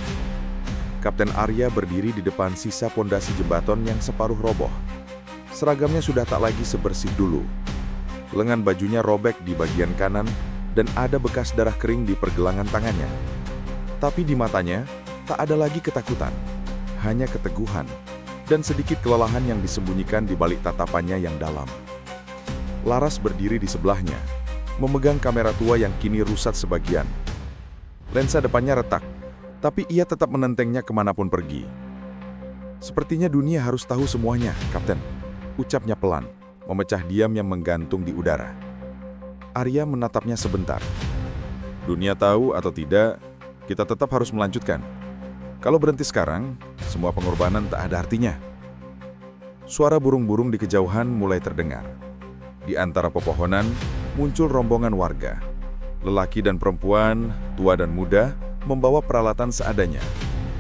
Kapten Arya berdiri di depan sisa pondasi jembatan yang separuh roboh. Seragamnya sudah tak lagi sebersih dulu. Lengan bajunya robek di bagian kanan dan ada bekas darah kering di pergelangan tangannya. Tapi di matanya, tak ada lagi ketakutan, hanya keteguhan dan sedikit kelelahan yang disembunyikan di balik tatapannya yang dalam. Laras berdiri di sebelahnya, memegang kamera tua yang kini rusak sebagian. Lensa depannya retak, tapi ia tetap menentengnya kemanapun pergi. Sepertinya dunia harus tahu semuanya, Kapten, ucapnya pelan, memecah diam yang menggantung di udara. Arya menatapnya sebentar. Dunia tahu atau tidak, kita tetap harus melanjutkan. Kalau berhenti sekarang, semua pengorbanan tak ada artinya. Suara burung-burung di kejauhan mulai terdengar. Di antara pepohonan, muncul rombongan warga. Lelaki dan perempuan, tua dan muda, membawa peralatan seadanya.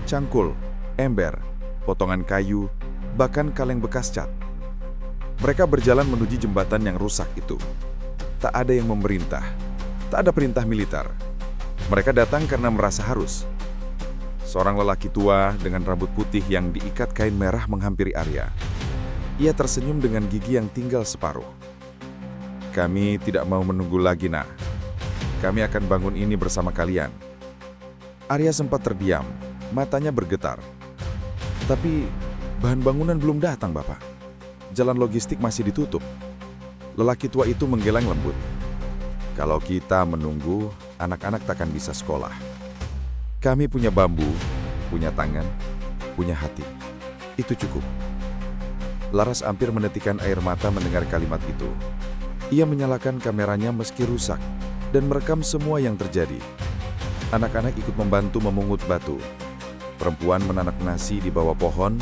Cangkul, ember, potongan kayu, bahkan kaleng bekas cat. Mereka berjalan menuju jembatan yang rusak itu. Tak ada yang memerintah, tak ada perintah militer. Mereka datang karena merasa harus. Seorang lelaki tua dengan rambut putih yang diikat kain merah menghampiri Arya. Ia tersenyum dengan gigi yang tinggal separuh. Kami tidak mau menunggu lagi, nak. Kami akan bangun ini bersama kalian. Arya sempat terdiam, matanya bergetar. Tapi bahan bangunan belum datang, Bapak. Jalan logistik masih ditutup. Lelaki tua itu menggeleng lembut. Kalau kita menunggu, anak-anak takkan bisa sekolah. Kami punya bambu, punya tangan, punya hati. Itu cukup. Laras hampir menetikan air mata mendengar kalimat itu. Ia menyalakan kameranya meski rusak dan merekam semua yang terjadi. Anak-anak ikut membantu memungut batu. Perempuan menanak nasi di bawah pohon,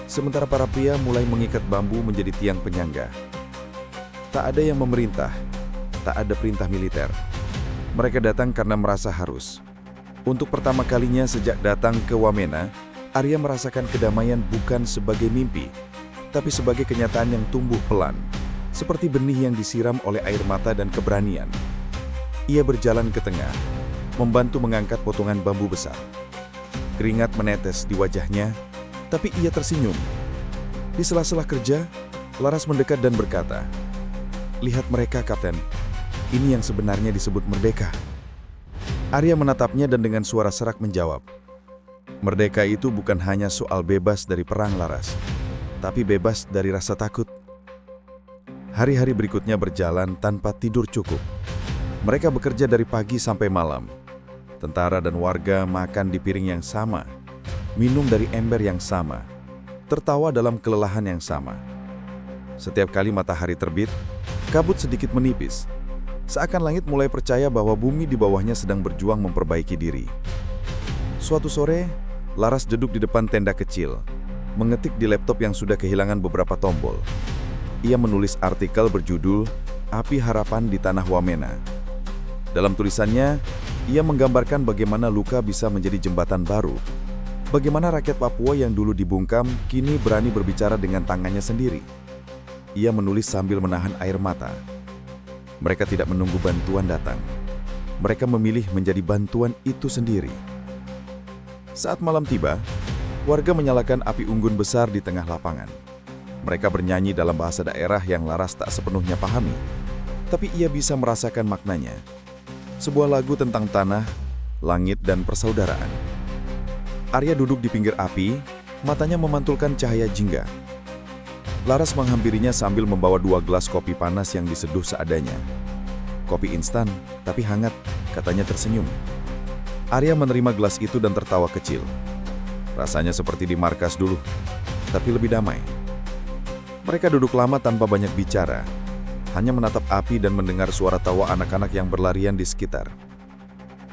sementara para pria mulai mengikat bambu menjadi tiang penyangga. Tak ada yang memerintah, tak ada perintah militer. Mereka datang karena merasa harus. Untuk pertama kalinya sejak datang ke Wamena, Arya merasakan kedamaian bukan sebagai mimpi, tapi sebagai kenyataan yang tumbuh pelan, seperti benih yang disiram oleh air mata dan keberanian. Ia berjalan ke tengah, membantu mengangkat potongan bambu besar. Keringat menetes di wajahnya, tapi ia tersenyum. Di sela-sela kerja, Laras mendekat dan berkata, "Lihat mereka, Kapten. Ini yang sebenarnya disebut merdeka." Arya menatapnya dan dengan suara serak menjawab, "Merdeka itu bukan hanya soal bebas dari perang, Laras, tapi bebas dari rasa takut." Hari-hari berikutnya berjalan tanpa tidur cukup. Mereka bekerja dari pagi sampai malam. Tentara dan warga makan di piring yang sama, minum dari ember yang sama, tertawa dalam kelelahan yang sama. Setiap kali matahari terbit, kabut sedikit menipis. Seakan langit mulai percaya bahwa bumi di bawahnya sedang berjuang memperbaiki diri. Suatu sore, Laras duduk di depan tenda kecil, mengetik di laptop yang sudah kehilangan beberapa tombol. Ia menulis artikel berjudul "Api Harapan di Tanah Wamena". Dalam tulisannya, ia menggambarkan bagaimana luka bisa menjadi jembatan baru. Bagaimana rakyat Papua yang dulu dibungkam, kini berani berbicara dengan tangannya sendiri. Ia menulis sambil menahan air mata. Mereka tidak menunggu bantuan datang. Mereka memilih menjadi bantuan itu sendiri. Saat malam tiba, warga menyalakan api unggun besar di tengah lapangan. Mereka bernyanyi dalam bahasa daerah yang Laras tak sepenuhnya pahami, tapi ia bisa merasakan maknanya. Sebuah lagu tentang tanah, langit, dan persaudaraan. Arya duduk di pinggir api, matanya memantulkan cahaya jingga. Laras menghampirinya sambil membawa 2 gelas kopi panas yang diseduh seadanya. "Kopi instan, tapi hangat," katanya tersenyum. Arya menerima gelas itu dan tertawa kecil. Rasanya seperti di markas dulu, tapi lebih damai. Mereka duduk lama tanpa banyak bicara, hanya menatap api dan mendengar suara tawa anak-anak yang berlarian di sekitar.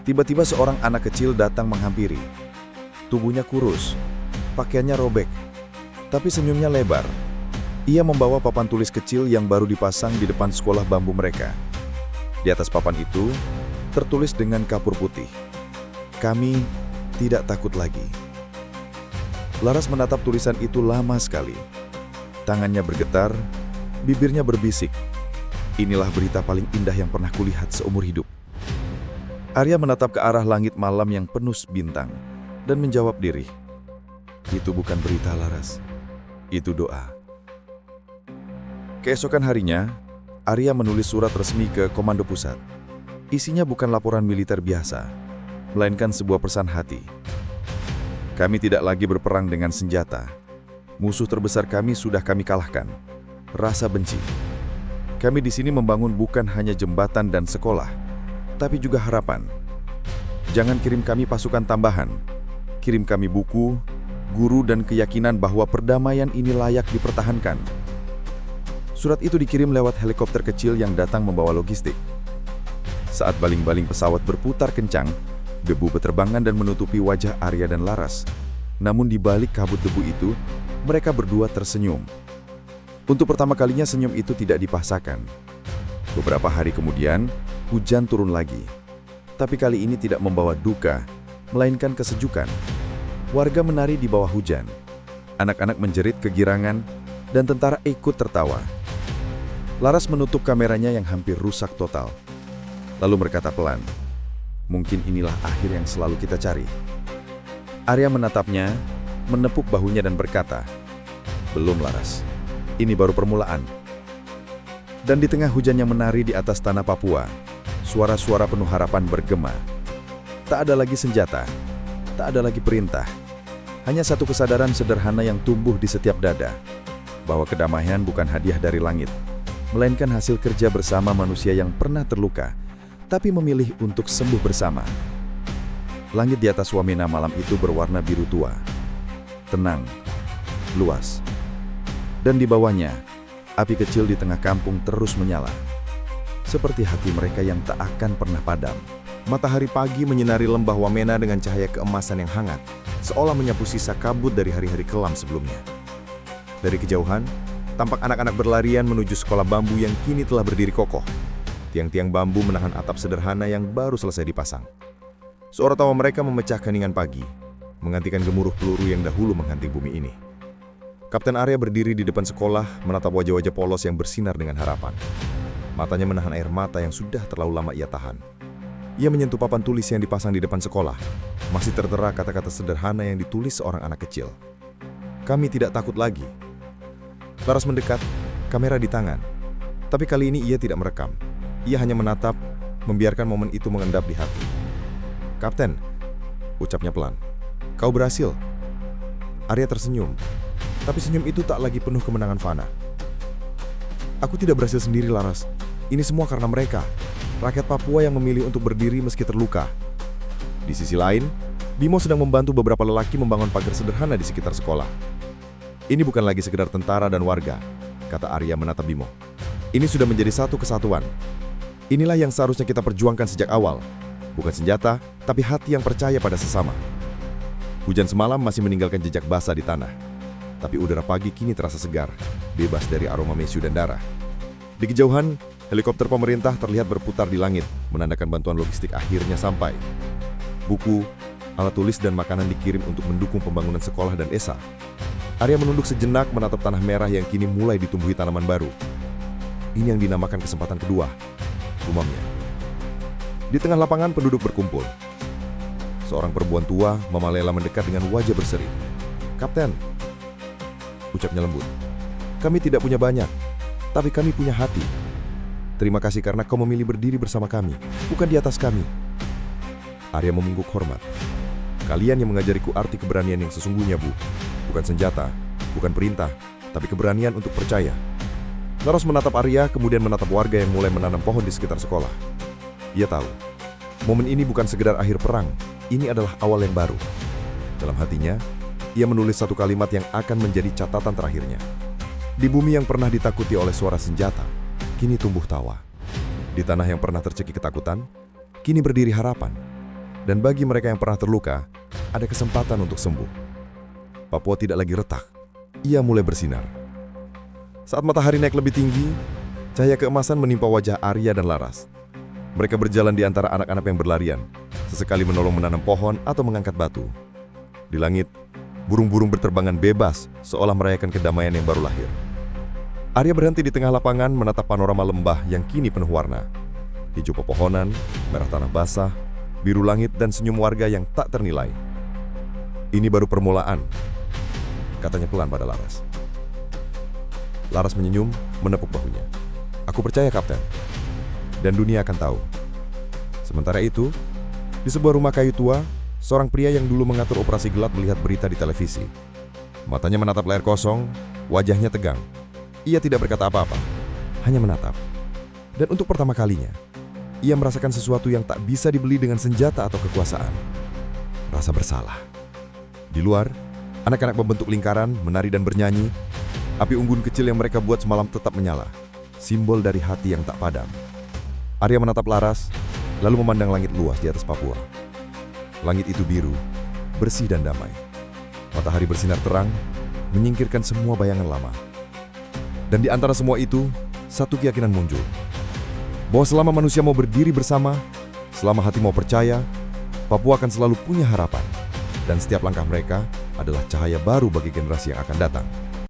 Tiba-tiba seorang anak kecil datang menghampiri. Tubuhnya kurus, pakaiannya robek, tapi senyumnya lebar. Ia membawa papan tulis kecil yang baru dipasang di depan sekolah bambu mereka. Di atas papan itu, tertulis dengan kapur putih, "Kami tidak takut lagi." Laras menatap tulisan itu lama sekali. Tangannya bergetar, bibirnya berbisik. Inilah berita paling indah yang pernah kulihat seumur hidup. Arya menatap ke arah langit malam yang penuh bintang dan menjawab diri, Itu bukan berita, Laras. Itu doa. Keesokan harinya, Arya menulis surat resmi ke Komando Pusat. Isinya bukan laporan militer biasa, melainkan sebuah pesan hati. Kami tidak lagi berperang dengan senjata. Musuh terbesar kami sudah kami kalahkan. Rasa benci. Kami di sini membangun bukan hanya jembatan dan sekolah, tapi juga harapan. Jangan kirim kami pasukan tambahan. Kirim kami buku, guru, dan keyakinan bahwa perdamaian ini layak dipertahankan. Surat itu dikirim lewat helikopter kecil yang datang membawa logistik. Saat baling-baling pesawat berputar kencang, debu berterbangan dan menutupi wajah Arya dan Laras. Namun di balik kabut debu itu, mereka berdua tersenyum. Untuk pertama kalinya senyum itu tidak dipaksakan. Beberapa hari kemudian, hujan turun lagi. Tapi kali ini tidak membawa duka, melainkan kesejukan. Warga menari di bawah hujan. Anak-anak menjerit kegirangan, dan tentara ikut tertawa. Laras menutup kameranya yang hampir rusak total. Lalu berkata pelan, "Mungkin inilah akhir yang selalu kita cari." Arya menatapnya, menepuk bahunya dan berkata, "Belum, Laras. Ini baru permulaan." Dan di tengah hujan yang menari di atas tanah Papua, suara-suara penuh harapan bergema. Tak ada lagi senjata, tak ada lagi perintah. Hanya satu kesadaran sederhana yang tumbuh di setiap dada, bahwa kedamaian bukan hadiah dari langit, melainkan hasil kerja bersama manusia yang pernah terluka, tapi memilih untuk sembuh bersama. Langit di atas Wamena malam itu berwarna biru tua, tenang, luas. Dan di bawahnya, api kecil di tengah kampung terus menyala. Seperti hati mereka yang tak akan pernah padam. Matahari pagi menyinari lembah Wamena dengan cahaya keemasan yang hangat, seolah menyapu sisa kabut dari hari-hari kelam sebelumnya. Dari kejauhan, tampak anak-anak berlarian menuju sekolah bambu yang kini telah berdiri kokoh. Tiang-tiang bambu menahan atap sederhana yang baru selesai dipasang. Suara tawa mereka memecah keningan pagi, menggantikan gemuruh peluru yang dahulu menghantam bumi ini. Kapten Arya berdiri di depan sekolah, menatap wajah-wajah polos yang bersinar dengan harapan. Matanya menahan air mata yang sudah terlalu lama ia tahan. Ia menyentuh papan tulis yang dipasang di depan sekolah. Masih tertera kata-kata sederhana yang ditulis seorang anak kecil. "Kami tidak takut lagi." Laras mendekat, kamera di tangan. Tapi kali ini ia tidak merekam. Ia hanya menatap, membiarkan momen itu mengendap di hati. "Kapten," ucapnya pelan, "kau berhasil." Arya tersenyum, tapi senyum itu tak lagi penuh kemenangan fana. "Aku tidak berhasil sendiri, Laras. Ini semua karena mereka. Rakyat Papua yang memilih untuk berdiri meski terluka." Di sisi lain, Bimo sedang membantu beberapa lelaki membangun pagar sederhana di sekitar sekolah. "Ini bukan lagi sekedar tentara dan warga," kata Arya menatap Bimo. "Ini sudah menjadi satu kesatuan. Inilah yang seharusnya kita perjuangkan sejak awal. Bukan senjata, tapi hati yang percaya pada sesama." Hujan semalam masih meninggalkan jejak basah di tanah. Tapi udara pagi kini terasa segar, bebas dari aroma mesu dan darah. Di kejauhan, helikopter pemerintah terlihat berputar di langit, menandakan bantuan logistik akhirnya sampai. Buku, alat tulis, dan makanan dikirim untuk mendukung pembangunan sekolah dan desa. Arya menunduk sejenak menatap tanah merah yang kini mulai ditumbuhi tanaman baru. Ini yang dinamakan kesempatan kedua, gumamnya. Di tengah lapangan penduduk berkumpul. Seorang perempuan tua, Mama Lela, mendekat dengan wajah berseri. "Kapten," ucapnya lembut, "kami tidak punya banyak, tapi kami punya hati. Terima kasih karena kau memilih berdiri bersama kami, bukan di atas kami." Arya mengungguk hormat. "Kalian yang mengajariku arti keberanian yang sesungguhnya, Bu. Bukan senjata, bukan perintah, tapi keberanian untuk percaya." Laras menatap Arya, kemudian menatap warga yang mulai menanam pohon di sekitar sekolah. Ia tahu, momen ini bukan sekedar akhir perang, ini adalah awal yang baru. Dalam hatinya, ia menulis satu kalimat yang akan menjadi catatan terakhirnya. Di bumi yang pernah ditakuti oleh suara senjata, kini tumbuh tawa. Di tanah yang pernah tercekik ketakutan, kini berdiri harapan. Dan bagi mereka yang pernah terluka, ada kesempatan untuk sembuh. Papua tidak lagi retak, ia mulai bersinar. Saat matahari naik lebih tinggi, cahaya keemasan menimpa wajah Arya dan Laras. Mereka berjalan di antara anak-anak yang berlarian, sesekali menolong menanam pohon atau mengangkat batu. Di langit, burung-burung berterbangan bebas, seolah merayakan kedamaian yang baru lahir. Arya berhenti di tengah lapangan menatap panorama lembah yang kini penuh warna. Hijau pepohonan, merah tanah basah, biru langit, dan senyum warga yang tak ternilai. Ini baru permulaan. katanya pelan pada Laras. Laras menyenyum, menepuk bahunya. Aku percaya, Kapten. Dan dunia akan tahu. Sementara itu, di sebuah rumah kayu tua, seorang pria yang dulu mengatur operasi gelap melihat berita di televisi. Matanya menatap layar kosong, wajahnya tegang. Ia tidak berkata apa-apa, hanya menatap. Dan untuk pertama kalinya, ia merasakan sesuatu yang tak bisa dibeli dengan senjata atau kekuasaan. Rasa bersalah. Di luar, anak-anak membentuk lingkaran, menari dan bernyanyi. Api unggun kecil yang mereka buat semalam tetap menyala, simbol dari hati yang tak padam. Arya menatap Laras, lalu memandang langit luas di atas Papua. Langit itu biru, bersih dan damai. Matahari bersinar terang, menyingkirkan semua bayangan lama. Dan di antara semua itu, satu keyakinan muncul. Bahwa selama manusia mau berdiri bersama, selama hati mau percaya, Papua akan selalu punya harapan. Dan setiap langkah mereka adalah cahaya baru bagi generasi yang akan datang.